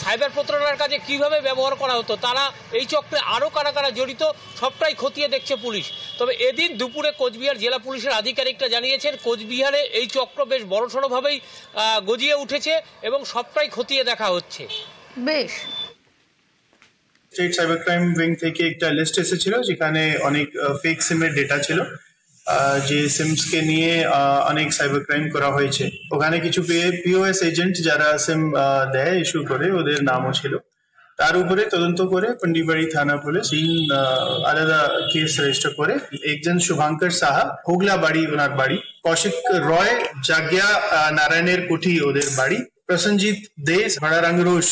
S24: সাইবার প্রতারণার কাজে কিভাবে ব্যবহার করা হতো, তারা এই চক্রে আরও কারা কারা জড়িত সবটাই খতিয়ে দেখছে পুলিশ। তবে এদিন দুপুরে কোচবিহার জেলা পুলিশের আধিকারিকরা জানিয়েছেন কোচবিহারে এই চক্র বেশ বড়সড়ভাবেই গজিয়ে উঠেছে এবং সবটাই খতিয়ে দেখা হচ্ছে।
S1: বেশ,
S25: স্টেট সাইবার ক্রাইম উইং থেকে একটা লিস্ট এসেছিল যেখানে অনেক ফেক সিমের ডেটা ছিল, যে সিমস কে নিয়ে অনেক সাইবার ক্রাইম করা হয়েছে। ওখানে কিছু পিওএস এজেন্ট যারা সিম দেয়, ইস্যু করে, ওদের নামও ছিল। তার উপরে তদন্ত করে পুন্ডিবাড়ি থানা পুলিশ 3 আলাদা কেস রেজিস্টার করে। একজন শুভঙ্কর সাহা, হোগলা বাড়ি ওনার বাড়ি, কৌশিক রয়, জাগ্যা নারায়ণের কুঠি ওদের বাড়ি, প্রসেনজিৎ দে, ভাড়া রাঙ্গরোশ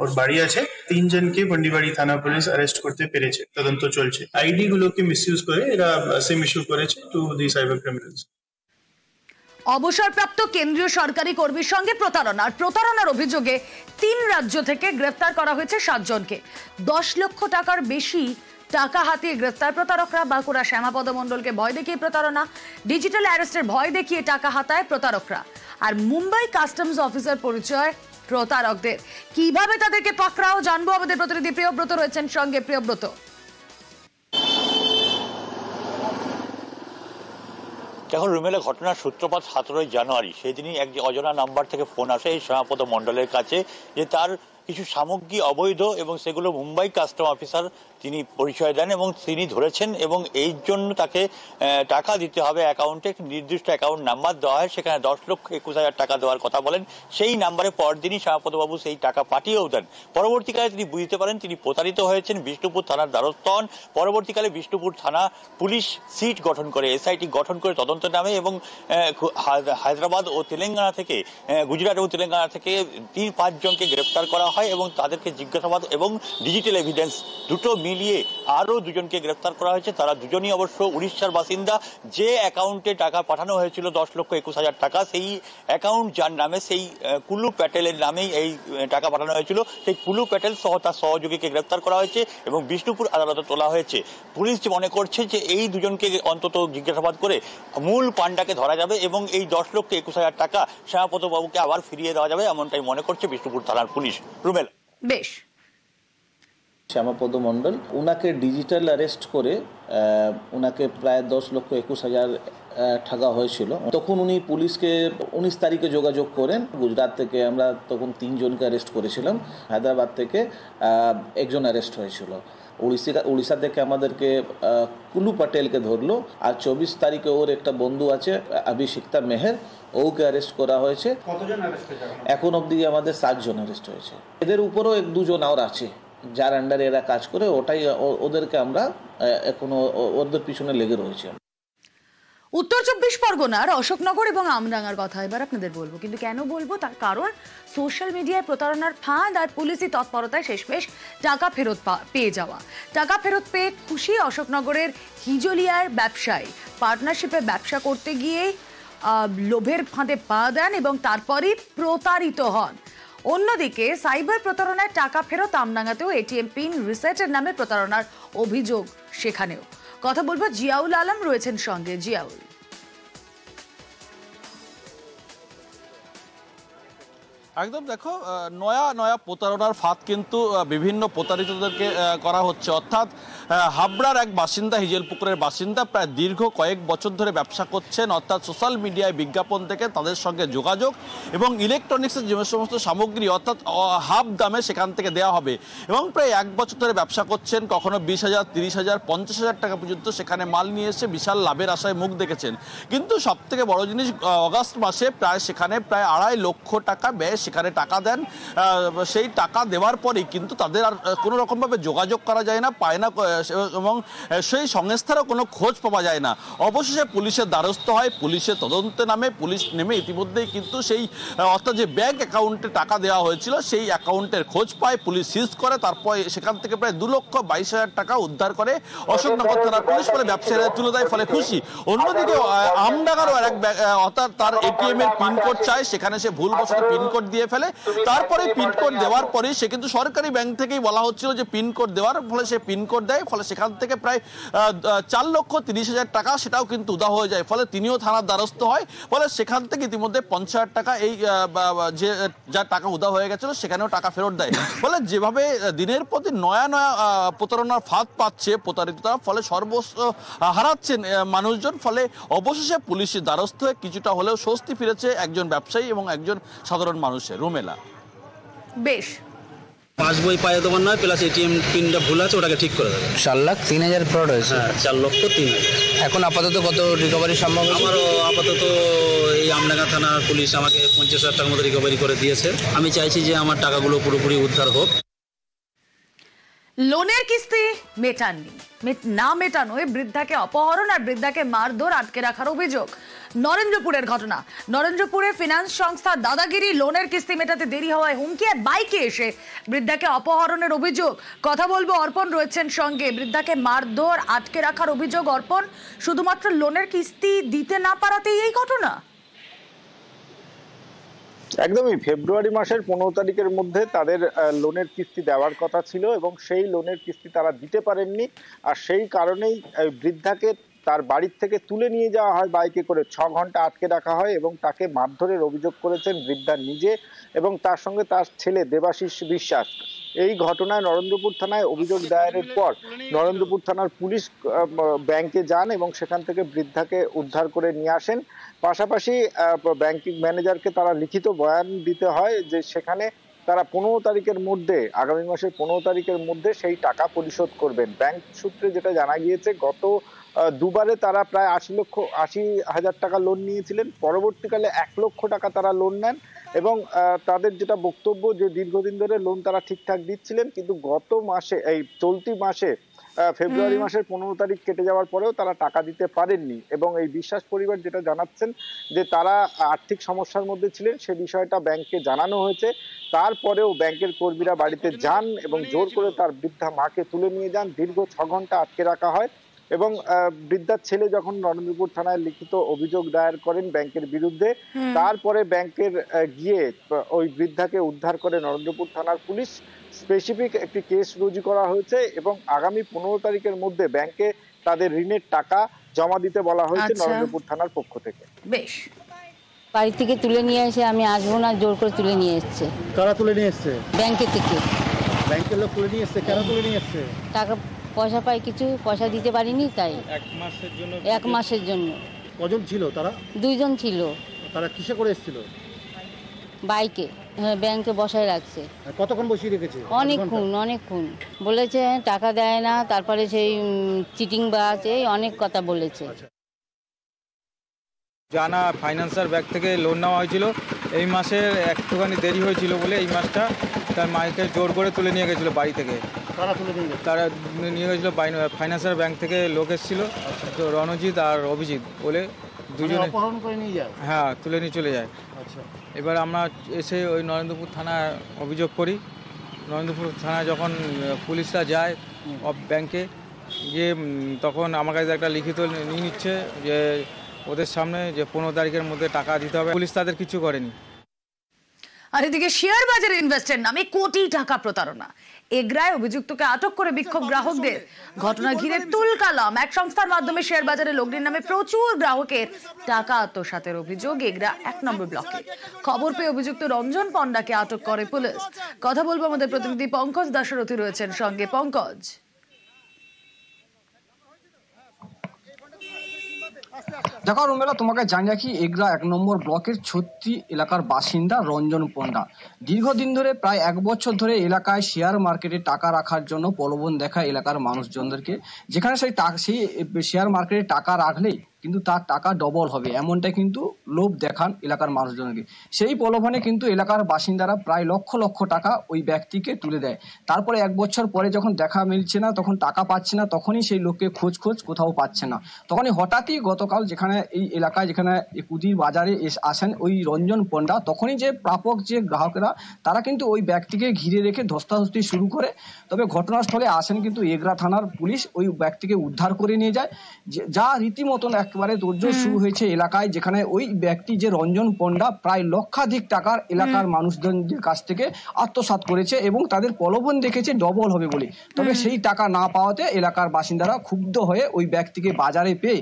S25: ওর বাড়ি আছে। 3 জনকে পুন্ডিবাড়ি থানা পুলিশ অ্যারেস্ট করতে পেরেছে, তদন্ত চলছে। আইডি গুলোকে মিসইউজ করে এরা সিম ইস্যু করেছে টু দি সাইবার ক্রিমিনালস।
S1: অবসরপ্রাপ্ত কেন্দ্রীয় সরকারি কর্মীর সঙ্গে প্রতারণার অভিযোগে 3 রাজ্য থেকে গ্রেফতার করা হয়েছে 7 জনকে। 10 লক্ষ টাকার বেশি টাকা হাতিয়ে গ্রেফতার প্রতারকরা। বাঁকুড়া শ্যামাপদ মণ্ডলকে ভয় দেখিয়ে প্রতারণা, ডিজিটাল অ্যারেস্টের ভয় দেখিয়ে টাকা হাতায় প্রতারকরা। আর মুম্বাই কাস্টমস অফিসার পরিচয় প্রতারকদের। কিভাবে তাদেরকে পাকড়াও জানবো আমাদের প্রতিনিধি প্রিয়ব্রত রয়েছেন সঙ্গে। প্রিয়ব্রত,
S26: এখন রুমেলা ঘটনার সূত্রপাত 17 জানুয়ারি। সেদিনই এক অজানা নাম্বার থেকে ফোন আসে এই শ্যামাপদ মণ্ডলের কাছে যে তার কিছু সামগ্রী অবৈধ এবং সেগুলো মুম্বাই কাস্টম অফিসার তিনি পরিচয় দেন এবং তিনি ধরেছেন এবং এই জন্য তাকে টাকা দিতে হবে। অ্যাকাউন্টে একটি নির্দিষ্ট অ্যাকাউন্ট নাম্বার দেওয়া হয়, সেখানে 10,21,000 টাকা দেওয়ার কথা বলেন। সেই নাম্বারে পরদিনই শ্যামাপদবাবু সেই টাকা পাঠিয়েও দেন। পরবর্তীকালে তিনি বুঝতে পারেন তিনি প্রতারিত হয়েছেন, বিষ্ণুপুর থানার দ্বারস্থ হন। পরবর্তীকালে বিষ্ণুপুর থানা পুলিশ সিট গঠন করে, এসআইটি গঠন করে তদন্ত নামে এবং হায়দ্রাবাদ ও তেলেঙ্গানা থেকে, গুজরাট ও তেলেঙ্গানা থেকে 3-5 জনকে গ্রেপ্তার করা হয়। হয় এবং তাদেরকে জিজ্ঞাসাবাদ এবং ডিজিটাল এভিডেন্স দুটো মিলিয়ে আরও দুজনকে গ্রেফতার করা হয়েছে। তারা দুজনই অবশ্য উড়িষ্যার বাসিন্দা। যে অ্যাকাউন্টে টাকা পাঠানো হয়েছিল 10,21,000 টাকা, সেই অ্যাকাউন্ট যার নামে, সেই কুলু প্যাটেলের নামেই এই টাকা পাঠানো হয়েছিল, সেই কুলু প্যাটেল সহ তার সহযোগীকে গ্রেফতার করা হয়েছে এবং বিষ্ণুপুর আদালতে তোলা হয়েছে। পুলিশ মনে করছে যে এই দুজনকে অন্তত জিজ্ঞাসাবাদ করে মূল পান্ডাকে ধরা যাবে এবং এই 10,21,000 টাকা শ্যামাপদ বাবুকে আবার ফিরিয়ে দেওয়া যাবে, এমনটাই মনে করছে বিষ্ণুপুর থানার পুলিশ। রুমেল,
S1: বেশ।
S2: শ্যামাপদ মণ্ডল, ওনাকে ডিজিটাল অ্যারেস্ট করে ওনাকে প্রায় 10,21,000 ঠগা হয়েছিল। তখন উনি পুলিশকে 19 তারিখে যোগাযোগ করেন। গুজরাট থেকে আমরা তখন 3 জনকে অ্যারেস্ট করেছিলাম, হায়দ্রাবাদ থেকে একজন অ্যারেস্ট হয়েছিল, উড়িষ্যা থেকে আমাদেরকে কুলু প্যাটেলকে ধরলো, আর 24 তারিখে ওর একটা বন্ধু আছে অভিষিক্তা মেহের, ওকে অ্যারেস্ট করা হয়েছে। কতজন অ্যারেস্ট হয়েছে? এখন অবধি আমাদের 7 জন অ্যারেস্ট হয়েছে। এদের উপরও 1-2 জন আর আছে যার আন্ডারে এরা কাজ করে, ওটাই ওদেরকে আমরা এখনো ওদের পিছনে লেগে রয়েছে।
S1: উত্তর 24 পরগনার অশোকনগর এবং আমডাঙ্গার কথা এবার আপনাদের বলবো, কিন্তু কেন বলবো তার কারণ সোশ্যাল মিডিয়ায় প্রতারণার ফাঁদ আর পুলিশি তৎপরতায় শেষমেশ টাকা ফেরত পেয়ে যাওয়া। টাকা ফেরত পেয়ে খুশি অশোকনগরের হিজলিয়ার ব্যবসায়ী। পার্টনারশিপে ব্যবসা করতে গিয়ে লোভের ফাঁদে পা দেন এবং তারপরই প্রতারিত হন। অন্যদিকে সাইবার প্রতারণায় টাকা ফেরত আমডাঙ্গাতেও এটিএম পিন রিসেটের নামে প্রতারণার অভিযোগ সেখানেও। কথা বলবো জিয়াউল আলম রয়েছেন সঙ্গে। জিয়াউল,
S3: একদম দেখো, নয়া প্রতারণার ফাঁদ কিন্তু বিভিন্ন প্রতারিতদেরকে করা হচ্ছে। অর্থাৎ হাবড়ার এক বাসিন্দা, হিজলপুকুরের বাসিন্দা, প্রায় দীর্ঘ কয়েক বছর ধরে ব্যবসা করছেন। অর্থাৎ সোশ্যাল মিডিয়ায় বিজ্ঞাপন থেকে তাদের সঙ্গে যোগাযোগ এবং ইলেকট্রনিক্সের যে সমস্ত সামগ্রী অর্থাৎ হাফ দামে সেখান থেকে দেওয়া হবে, এবং প্রায় 1 বছর ধরে ব্যবসা করছেন। কখনো 20,000, 30,000, 50,000 টাকা পর্যন্ত সেখানে মাল নিয়ে এসে বিশাল লাভের আশায় মুখ দেখেছেন। কিন্তু সব থেকে বড় জিনিস, অগাস্ট মাসে সেখানে প্রায় 2.5 লক্ষ টাকা ব্যয় সেখানে টাকা দেন। সেই টাকা দেওয়ার পরেই কিন্তু তাদের আর কোনো রকমভাবে যোগাযোগ করা যায় না, পায় না, এবং সেই সংস্থারও কোনো খোঁজ পাওয়া যায় না। অবশেষে পুলিশের দ্বারস্থ হয়, পুলিশের তদন্তে নামে। পুলিশ নেমে ইতিমধ্যেই কিন্তু সেই অর্থাৎ যে ব্যাংক অ্যাকাউন্টে টাকা দেওয়া হয়েছিল সেই অ্যাকাউন্টের খোঁজ পায়, পুলিশ সিজ করে। তারপর সেখান থেকে প্রায় 2,22,000 টাকা উদ্ধার করে অশোকনগর থানার পুলিশ, ফলে ব্যবসায়ীরা তুলে দেয়, ফলে খুশি। অন্যদিকে আমডাঙ্গারও আর এক, অর্থাৎ তার এটিএম এর পিনকোড চায়, সেখানে সে ভুলবশত পিনকোড দিয়ে ফেলে। তারপরে পিনকোড দেওয়ার পরে সে কিন্তু সরকারি ব্যাংক থেকেই বলা হচ্ছিল যে পিনকোড দেওয়ার, ফলে সে পিনকোড দেয়, ফলে সেখান থেকে প্রায় 4,30,000 টাকা সেটাও কিন্তু উদা হয়ে যায়। ফলে তিনিও থানার দ্বারস্থ হয়, ফলে সেখান থেকে ইতিমধ্যে 50,000 টাকা এই যে যা টাকা উদা হয়ে গেছিল সেখানেও টাকা ফেরত দেয়। ফলে যেভাবে দিনের প্রতি নয়া প্রতারণার ফাঁদ পাচ্ছে প্রতারিতরা, ফলে সর্বস্ব হারাচ্ছেন মানুষজন। ফলে অবশেষে পুলিশের দ্বারস্থ হয়ে কিছুটা হলেও স্বস্তি ফিরেছে একজন ব্যবসায়ী এবং একজন সাধারণ মানুষের। রুমেলা,
S1: বেশ।
S4: পাসবই পায়ে তোমার নয়, প্লাস এটিএম পিনটা ভুল আছে, ওটাকে ঠিক করে দেবে।
S5: 4,03,000 ফ্রড হয়েছে।
S4: হ্যাঁ, 4,03,000।
S5: এখন আপাতত কত রিকভারি সম্ভব?
S4: আমারও আপাতত এই আমডাঙ্গা থানার পুলিশ আমাকে 50,000 টাকার মতো রিকভারি করে দিয়েছে। আমি চাইছি যে আমার টাকাগুলো পুরোপুরি উদ্ধার হোক।
S1: লোনের কিস্তি মেটাননি, না মেটানোয় বৃদ্ধাকে অপহরণ আর বৃদ্ধাকে মারধর আটকে রাখার অভিযোগ। নরেন্দ্রপুরের ঘটনা। নরেন্দ্রপুরে ফিনান্স সংস্থা দাদাগিরি, লোনের কিস্তি মেটাতে দেরি হওয়ায় হুমকি আর বাইকে এসে বৃদ্ধাকে অপহরণের অভিযোগ। কথা বলবো, অর্পণ রয়েছেন সঙ্গে। বৃদ্ধাকে মারধর আটকে রাখার অভিযোগ। অর্পণ, শুধুমাত্র লোনের কিস্তি দিতে না পারাতেই এই ঘটনা?
S6: একদমই, ফেব্রুয়ারি মাসের 15 তারিখের মধ্যে তাদের লোনের কিস্তি দেওয়ার কথা ছিল এবং সেই লোনের কিস্তি তারা দিতে পারেননি। আর সেই কারণেই বৃদ্ধাকে তার বাড়ির থেকে তুলে নিয়ে যাওয়া হয় বাইকে করে, 6 ঘন্টা আটকে রাখা হয় এবং তাকে মারধরের অভিযোগ করেছেন বৃদ্ধা নিজে এবং তার সঙ্গে তার ছেলে দেবাশিস বিশ্বাস। এই ঘটনায় নরেন্দ্রপুর থানায় অভিযোগ দায়েরের পর নরেন্দ্রপুর থানার পুলিশ ব্যাংকে যান এবং সেখান থেকে বৃদ্ধাকে উদ্ধার করে নিয়ে আসেন। পাশাপাশি ব্যাংকিং ম্যানেজারকে তারা লিখিত বয়ান দিতে হয় যে সেখানে তারা 15 তারিখের মধ্যে, আগামী মাসের 15 তারিখের মধ্যে সেই টাকা পরিশোধ করবেন। ব্যাংক সূত্রে যেটা জানা গিয়েছে, গত দুবারে তারা প্রায় 80,000 টাকা লোন নিয়েছিলেন। পরবর্তীকালে 1 লক্ষ টাকা তারা লোন নেন এবং তাদের যেটা বক্তব্য যে দীর্ঘদিন ধরে লোন তারা ঠিকঠাক দিচ্ছিলেন, কিন্তু গত মাসে এই চলতি মাসে ফেব্রুয়ারি মাসের 15 তারিখ কেটে যাওয়ার পরেও তারা টাকা দিতে পারেননি। এবং এই বিশ্বাস পরিবার যেটা জানাচ্ছেন যে তারা আর্থিক সমস্যার মধ্যে ছিলেন, সে বিষয়টা ব্যাংকে জানানো হয়েছে। তারপরেও ব্যাংকের কর্মীরা বাড়িতে যান এবং জোর করে তার বৃদ্ধা মাকে তুলে নিয়ে যান। দীর্ঘ 6 ঘন্টা আটকে রাখা হয় এবং বৃদ্ধার ছেলে যখন নরেন্দ্রপুর থানায় লিখিত অভিযোগ দায়ের করেন ব্যাংকের বিরুদ্ধে, তারপরে ব্যাংকের গিয়ে ওই বৃদ্ধাকে উদ্ধার করে নরেন্দ্রপুর থানার পুলিশ। স্পেসিফিক একটি কেস রুজু করা হয়েছে এবং আগামী 15 তারিখের মধ্যে ব্যাংকে তাদের ঋণের টাকা জমা দিতে বলা হয়েছে নরেন্দ্রপুর থানার পক্ষ থেকে।
S7: বেশ, বাড়ি থেকে তুলে নিয়ে এসে আমি আসবো না, জোর করে তুলে নিয়ে এসছে।
S8: কারা তুলে নিয়ে এসছে?
S7: ব্যাংকে থেকে।
S8: ব্যাংকের লোক তুলে নিয়ে এসছে? কেন তুলে নিয়ে এসছে?
S7: টাকা পয়সা পাই, কিছু পয়সা দিতে পারিনি তাই।
S8: 1 মাসের জন্য?
S7: 1 মাসের জন্য।
S8: কজন ছিল তারা?
S7: 2 জন ছিল।
S8: তারা কিসে করে এসেছিল?
S7: বাইকে। ব্যাংকে বসায় রাখছে।
S8: কতক্ষণ বসিয়ে রেখেছে?
S7: অনেকক্ষণ বলেছে টাকা দেয় না, তারপরে সেই চিটিং বাজ, এই অনেক কথা বলেছে।
S9: জানা ফাইন্যান্সার ব্যাংক থেকে লোন নেওয়া হয়েছিল, এই মাসের একটুখানি দেরি হয়েছিল বলে এই মাসটা তার মাইকে জোর করে তুলে নিয়ে গেছিলো বাড়ি থেকে। তারা নিয়ে গেছিলো ফাইন্যান্সার ব্যাংক থেকে লোক এসেছিল, তো রণজিৎ আর অভিজিৎ বলে দুজনে
S8: অপহরণ করে নিয়ে যায়।
S9: হ্যাঁ, তুলে নিয়ে চলে যায়। এবার আমরা এসে ওই নরেন্দ্রপুর থানায় অভিযোগ করি। নরেন্দ্রপুর থানায় যখন পুলিশরা যায় ব্যাংকে গিয়ে, তখন আমার কাছে একটা লিখিত নিয়ে নিচ্ছে যে ওদের সামনে যে 15 তারিখের মধ্যে টাকা দিতে হবে। পুলিশ তাদের কিছু করেনি।
S1: আর এদিকে শেয়ার বাজারে ইনভেস্টের নামে কোটি টাকা প্রতারণা। এগ্রায় অভিযুক্তকে আটক করে বিক্ষোভ গ্রাহকদের। ঘটনা ঘিরে তুলকালাম। এক সংস্থার মাধ্যমে শেয়ার বাজারে লগ্নির নামে প্রচুর গ্রাহকের টাকা আত্মসাতের অভিযোগ এগ্রা 1 নম্বর ব্লকে। খবর পেয়ে অভিযুক্ত রঞ্জন পণ্ডাকে আটক করে পুলিশ। কথা বলবো আমাদের প্রতিনিধি পঙ্কজ দাশরথী রয়েছেন সঙ্গে। পঙ্কজ,
S11: দেখো রুমেলা, তোমাকে জানি রাখি, এগ্রা 1 নম্বর ব্লকের 36 এলাকার বাসিন্দা রঞ্জন পণ্ডা দীর্ঘদিন ধরে প্রায় 1 বছর ধরে এলাকায় শেয়ার মার্কেটে টাকা রাখার জন্য প্রলোভন দেখায় এলাকার মানুষজনদেরকে, যেখানে সেই শেয়ার মার্কেটে টাকা রাখলেই কিন্তু তার টাকা ডবল হবে, এমনটা কিন্তু লোভ দেখান এলাকার মানুষজনকে। সেই প্রলোভনে কিন্তু এলাকার বাসিন্দারা প্রায় লক্ষ লক্ষ টাকা ওই ব্যক্তিকে তুলে দেয়। তারপরে 1 বছর পরে যখন দেখা মিলছে না, তখন টাকা পাচ্ছে না, তখনই সেই লোককে খোঁজ কোথাও পাচ্ছে না। তখনই হঠাৎই গতকাল যেখানে এই এলাকায় যেখানে কুদির বাজারে আসেন ওই রঞ্জন পণ্ডা, তখনই যে প্রাপক যে গ্রাহকেরা তারা কিন্তু ওই ব্যক্তিকে ঘিরে রেখে ধস্তাধস্তি শুরু করে। তবে ঘটনাস্থলে আসেন কিন্তু এগ্রা থানার পুলিশ, ওই ব্যক্তিকে উদ্ধার করে নিয়ে যায়। যা রীতিমতন একেবারে তোড়জোড় শুরু হয়েছে এলাকায়, যেখানে ওই ব্যক্তি যে রঞ্জন পণ্ডা প্রায় লক্ষাধিক টাকার এলাকার মানুষজনদের কাছ থেকে আত্মসাৎ করেছে এবং তাদের প্রলোভন দেখেছে ডবল হবে বলে। তবে সেই টাকা না পাওয়াতে এলাকার বাসিন্দারা ক্ষুব্ধ হয়ে ওই ব্যক্তিকে বাজারে পেয়ে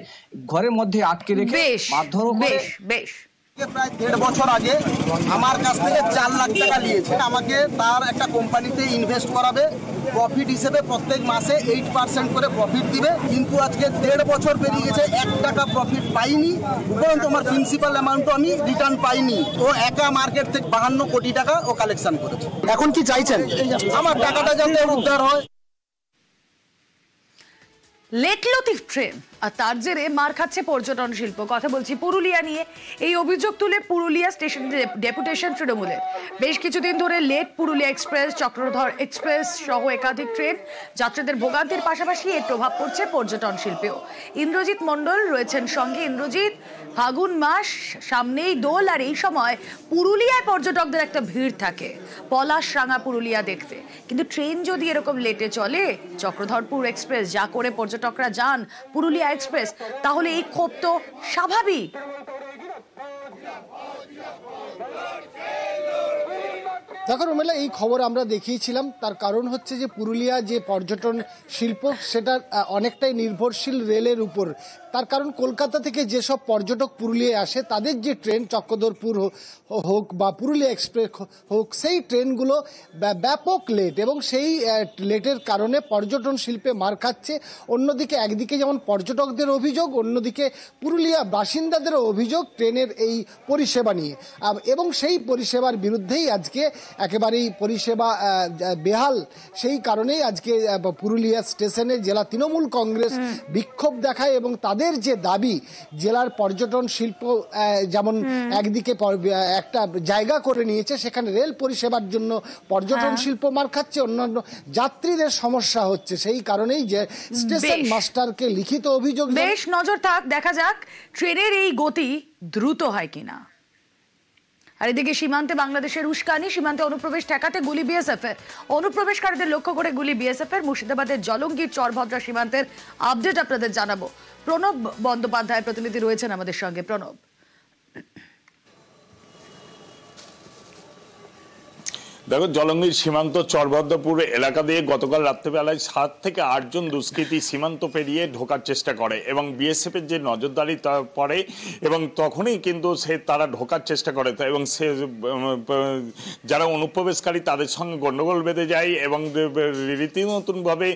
S11: ঘরের মধ্যে আটকে রেখে মারধর করে।
S12: প্রায় 1.5 বছর আগে আমার কাছ থেকে 4 লাখ টাকা নিয়েছে। আমাকে তার একটা কোম্পানিতে ইনভেস্ট করাবে, প্রফিট হিসেবে প্রত্যেক মাসে 8% করে প্রফিট দিবে। কিন্তু আজকে 1.5 বছর পেরিয়ে গেছে, 1 টাকা প্রফিট পাইনি, উপরন্তু আমার প্রিন্সিপাল অ্যামাউন্টও আমি রিটার্ন পাইনি। ও একা মার্কেট থেকে 52 কোটি টাকা ও কালেকশন করেছে। এখন কি চাইছেন? আমার টাকাটা যাতে উদ্ধার হয়।
S1: লেট লতিফ ট্রেন আর তার জেরে মার খাচ্ছে পর্যটন শিল্প। কথা বলছি পুরুলিয়া নিয়ে। এই অভিযোগ তুলে পুরুলিয়া স্টেশন ডেপুটেশন তৃণমূলের। বেশ কিছুদিন ধরে late Purulia express, Chakradhar express সহ একাধিক ট্রেন যাত্রীদের ভোগান্তির পাশাপাশি এর প্রভাব পড়ছে পর্যটন শিল্পেও। ইন্দ্রজিৎ মণ্ডল রয়েছেন সঙ্গে। ইন্দ্রজিৎ, ফাগুন মাস সামনেই দোল, আর এই সময় পুরুলিয়ায় পর্যটকদের একটা ভিড় থাকে পলাশরাঙা পুরুলিয়া দেখতে। কিন্তু ট্রেন যদি এরকম লেটে চলে, চক্রধরপুর এক্সপ্রেস যা করে পর্যটকরা যান পুরুলিয়া এক্সপ্রেস, তাহলে এই ক্ষোভ তো স্বাভাবিক।
S13: দেখো রুমেলা, এই খবর আমরা দেখিয়েছিলাম। তার কারণ হচ্ছে যে পুরুলিয়া যে পর্যটন শিল্প সেটা অনেকটাই নির্ভরশীল রেলের উপর। তার কারণ কলকাতা থেকে যেসব পর্যটক পুরুলিয়ায় আসে তাদের যে ট্রেন চক্রধরপুর হোক বা পুরুলিয়া এক্সপ্রেস হোক, সেই ট্রেনগুলো ব্যাপক লেট, এবং সেই লেটের কারণে পর্যটন শিল্পে মার খাচ্ছে। অন্যদিকে একদিকে যেমন পর্যটকদের অভিযোগ, অন্যদিকে পুরুলিয়া বাসিন্দাদেরও অভিযোগ ট্রেনের এই পরিষেবা নিয়ে, এবং সেই পরিষেবার বিরুদ্ধেই আজকে একেবারেই পরিষেবা বেহাল। সেই কারণেই আজকে পুরুলিয়া স্টেশনে জেলা তৃণমূল কংগ্রেস বিক্ষোভ দেখায় এবং তাদের যে দাবি জেলার পর্যটন শিল্প যেমন একদিকে একটা জায়গা করে নিয়েছে, সেখানে রেল পরিষেবার জন্য পর্যটন শিল্প মার খাচ্ছে, অন্যান্য যাত্রীদের সমস্যা হচ্ছে। সেই কারণেই যে স্টেশন মাস্টারকে লিখিত অভিযোগ।
S1: বেশ নজর থাক, দেখা যাক ট্রেনের এই গতি দ্রুত হয় কিনা। আর এদিকে সীমান্তে বাংলাদেশের উস্কানি, সীমান্তে অনুপ্রবেশ ঠেকাতে গুলি বিএসএফ এর। অনুপ্রবেশকারীদের লক্ষ্য করে গুলি বিএসএফ এর। মুর্শিদাবাদের জলঙ্গির চরভদ্রা সীমান্তের আপডেট আপনাদের জানাবো। প্রণব বন্দ্যোপাধ্যায় প্রতিনিধি রয়েছেন আমাদের সঙ্গে। প্রণব,
S10: দেখো, জলঙ্গির সীমান্ত চরভদ্রপুর এলাকা দিয়ে গতকাল রাত্রেবেলায় 7 থেকে 8 জন দুষ্কৃতী সীমান্ত পেরিয়ে ঢোকার চেষ্টা করে এবং বিএসএফ এর যে নজরদারি পড়ে এবং তখনই কিন্তু তারা ঢোকার চেষ্টা করে এবং যারা অনুপ্রবেশকারী তাদের সঙ্গে গন্ডগোল বেঁধে যায় এবং রীতিনতুনভাবে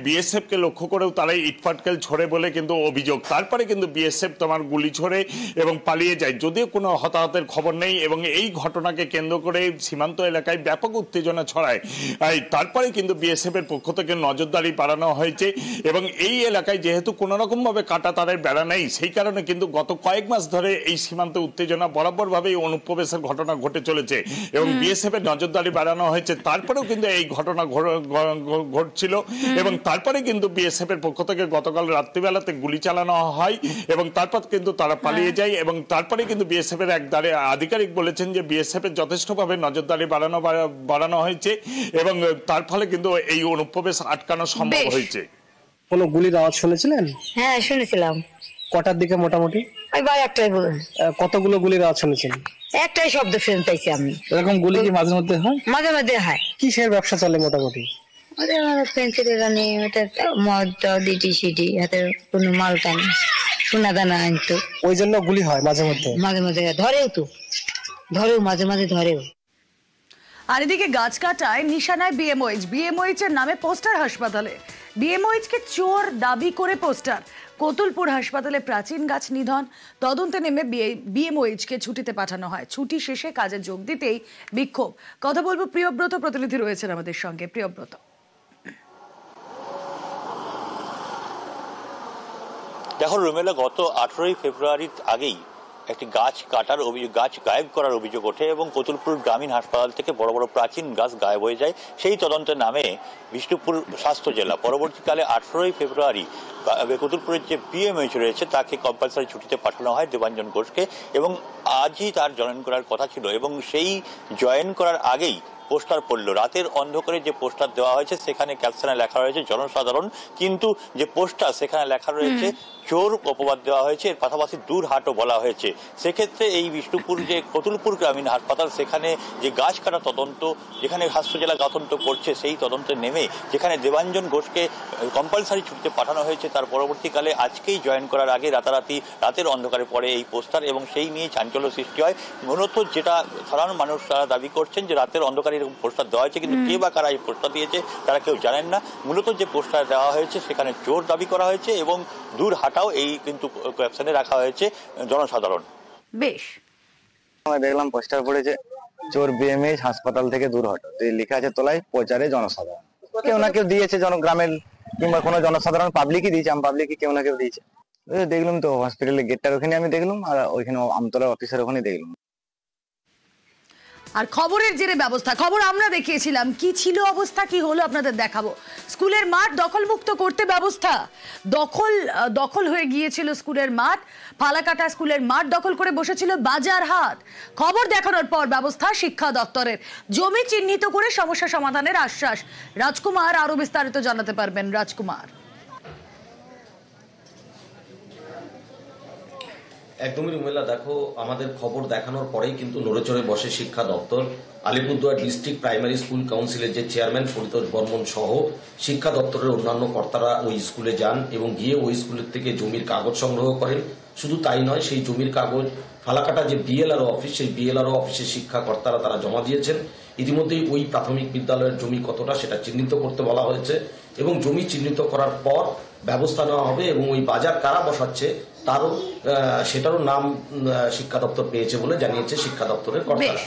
S10: বিএসএফকে লক্ষ্য করেও তারা ইটপাটকেল ছোড়ে বলে কিন্তু অভিযোগ। তারপরে কিন্তু বিএসএফ তোমার গুলি ছোড়ে এবং পালিয়ে যায়, যদিও কোনো হতাহতের খবর নেই। এবং এই ঘটনাকে কেন্দ্র করে সীমান্ত এলাকায় ব্যাপক উত্তেজনা ছড়ায়। তারপরে কিন্তু বিএসএফ এর পক্ষ থেকে নজরদারি বাড়ানো হয়েছে এবং এই এলাকায় যেহেতু কোনো রকম ভাবে কাটা তারের বেড়া নেই, সেই কারণে কিন্তু গত কয়েক মাস ধরে এই সীমান্তে উত্তেজনা বরাবর ভাবে অনুপ্রবেশের ঘটনা ঘটে চলেছে এবং বিএসএফ এর নজরদারি বাড়ানো হয়েছে। তারপরেও কিন্তু এই ঘটনা ঘটছিল এবং তারপরে কিন্তু বিএসএফ এর পক্ষ থেকে গতকাল রাত্রিবেলাতে গুলি চালানো হয় এবং তারপর কিন্তু তারা পালিয়ে যায় এবং তারপরে কিন্তু বিএসএফ এর এক আধিকারিক বলেছেন যে বিএসএফ এর যথেষ্টভাবে নজরদারি বাড়ানো হয়েছে এবং তার ফলে কিন্তু এই অনুপ্রবেশ আটকানো সম্ভব হয়েছে।
S14: কোনো গুলির আওয়াজ শুনেছিলেন?
S15: হ্যাঁ, শুনেছিলাম।
S14: কটার দিকে মোটামুটি?
S15: ওই ভাই একটাই।
S14: কতগুলো গুলির আওয়াজ শুনেছেন?
S15: একটাই শব্দ শুনতে পাইছি আমি।
S14: এরকম গুলি কি মাঝে মধ্যে হয়?
S15: মাঝে মধ্যে হয়।
S14: কিসের ব্যবসা চলে মোটামুটি?
S15: পেন্সিলের রানি, মদ ডিটি সিটি, হাতে কোনো মাল টান সোনা দানা আনতো,
S14: ওই জন্য গুলি হয় মাঝে মধ্যে।
S15: মাঝে মাঝে ধরেও তো, ধরেও মাঝে মাঝে ধরেও।
S1: আর এদিকে গাছ কাটায় নিশানায় বিএমওএইচ এর নামে পোস্টার হাসপাতালে। বিএমওএইচ কে চোর দাবি করে পোস্টার। কতুলপুর হাসপাতালে প্রাচীন গাছ নিধন। তদন্তে নেমে বিএমওএইচ কে ছুটিতে পাঠানো হয়। ছুটি শেষে কাজে যোগ দিতেই বিক্ষোভ। কথা বলবো প্রিয়ব্রত, প্রতিনিধি রয়েছেন আমাদের সঙ্গে। প্রিয়ব্রত,
S26: দেখো রুমেলা, গত 18 ফেব্রুয়ারির আগেই একটি গাছ কাটার অভিযোগ, গাছ গায়েব করার অভিযোগ ওঠে এবং কতুলপুর গ্রামীণ হাসপাতাল থেকে বড় বড় প্রাচীন গাছ গায়েব হয়ে যায়। সেই তদন্তের নামে বিষ্ণুপুর স্বাস্থ্য জেলা পরবর্তীকালে 18 ফেব্রুয়ারি কতুলপুরের যে বিএমওএইচ রয়েছে তাকে কম্পালসারি ছুটিতে পাঠানো হয়, দেবাঞ্জন ঘোষকে, এবং আজই তার জয়েন করার কথা ছিল এবং সেই জয়েন করার আগেই পোস্টার পড়লো। রাতের অন্ধকারে যে পোস্টার দেওয়া হয়েছে সেখানে ক্যাপশনে লেখা রয়েছে জনসাধারণ, কিন্তু যে পোস্টার সেখানে লেখা রয়েছে চোর অপবাদ দেওয়া হয়েছে, এর পাশাপাশি দূর হাটও বলা হয়েছে। সেক্ষেত্রে এই বিষ্ণুপুর যে কতুলপুর গ্রামীণ হাসপাতাল, সেখানে যে গাছ কাটা তদন্ত, যেখানে স্বাস্থ্য জেলা তদন্ত করছে, সেই তদন্তে নেমে যেখানে দেবাঞ্জন ঘোষকে কম্পালসারি ছুটিতে পাঠানো হয়েছে, তার পরবর্তীকালে আজকেই জয়েন করার আগে রাতারাতি রাতের অন্ধকারে পড়ে এই পোস্টার এবং সেই নিয়ে চাঞ্চল্য সৃষ্টি হয়। মূলত যেটা সাধারণ মানুষ তারা দাবি করছেন যে রাতের অন্ধকারে এরকম পোস্টার দেওয়া হয়েছে, কিন্তু কে বা কারা এই পোস্টার দিয়েছে তারা কেউ জানেন না। মূলত যে পোস্টার দেওয়া হয়েছে সেখানে চোর দাবি করা হয়েছে এবং দূর হাটাও এই কিন্তু ক্যাপশনে রাখা হয়েছে জনসাধারণ।
S1: বেশ,
S16: আমরা দেখলাম পোস্টার পড়েছে চোর বিএমএইচ হাসপাতাল থেকে দূর হটো, লেখা আছে তলায় প্রচারে জনসাধারণ। কেউ না কেউ দিয়েছে, জনগ্রামের কিংবা কোনো জনসাধারণ পাবলিকই দিয়েছে, আম পাবলিকই কেউ না কেউ দিয়েছে। দেখলাম তো হসপিটালের গেটটার ওখানে আমি দেখলাম আর ওইখানে আমতলার অফিসের ওখানে দেখলাম।
S1: আর খবরের জেরে ব্যবস্থা, খবর আমরা দেখিয়েছিলাম, কি ছিল অবস্থা, কি হলো আপনাদের দেখাবো। স্কুলের মাঠ দখলমুক্ত করতে ব্যবস্থা। দখল হয়ে গিয়েছিল স্কুলের মাঠ। ফালাকাটা স্কুলের মাঠ দখল করে বসেছিল বাজার হাট। খবর দেখানোর পর ব্যবস্থা শিক্ষা দপ্তরের। জমি চিহ্নিত করে সমস্যা সমাধানের আশ্বাস। রাজকুমার আরো বিস্তারিত জানাতে পারবেন। রাজকুমার,
S17: একদমই রুমেলা, দেখো আমাদের খবর দেখানোর পরেই কিন্তু নড়েচড়ে বসে শিক্ষা দপ্তর। আলিপুরদুয়ার ডিস্ট্রিক্ট প্রাইমারি স্কুল কাউন্সিলের যে চেয়ারম্যান ফরিদোস বর্মন সহ শিক্ষা দপ্তরের অন্যান্য কর্তারা ওই স্কুলে যান এবং গিয়ে ওই স্কুলের থেকে জমির কাগজ সংগ্রহ করেন। শুধু তাই নয়, সেই জমির কাগজ ফালাকাটা যে বিএলআরও অফিস, সেই বিএলআরও অফিসের শিক্ষা কর্তারা তারা জমা দিয়েছেন। ইতিমধ্যেই ওই প্রাথমিক বিদ্যালয়ের জমি কতটা সেটা চিহ্নিত করতে বলা হয়েছে এবং জমি চিহ্নিত করার পর ব্যবস্থা নেওয়া হবে এবং ওই বাজার কারা বসাচ্ছে সেটারও নাম শিক্ষা দপ্তর পেয়েছে বলে জানিয়েছে শিক্ষা দপ্তরের কর্তারা।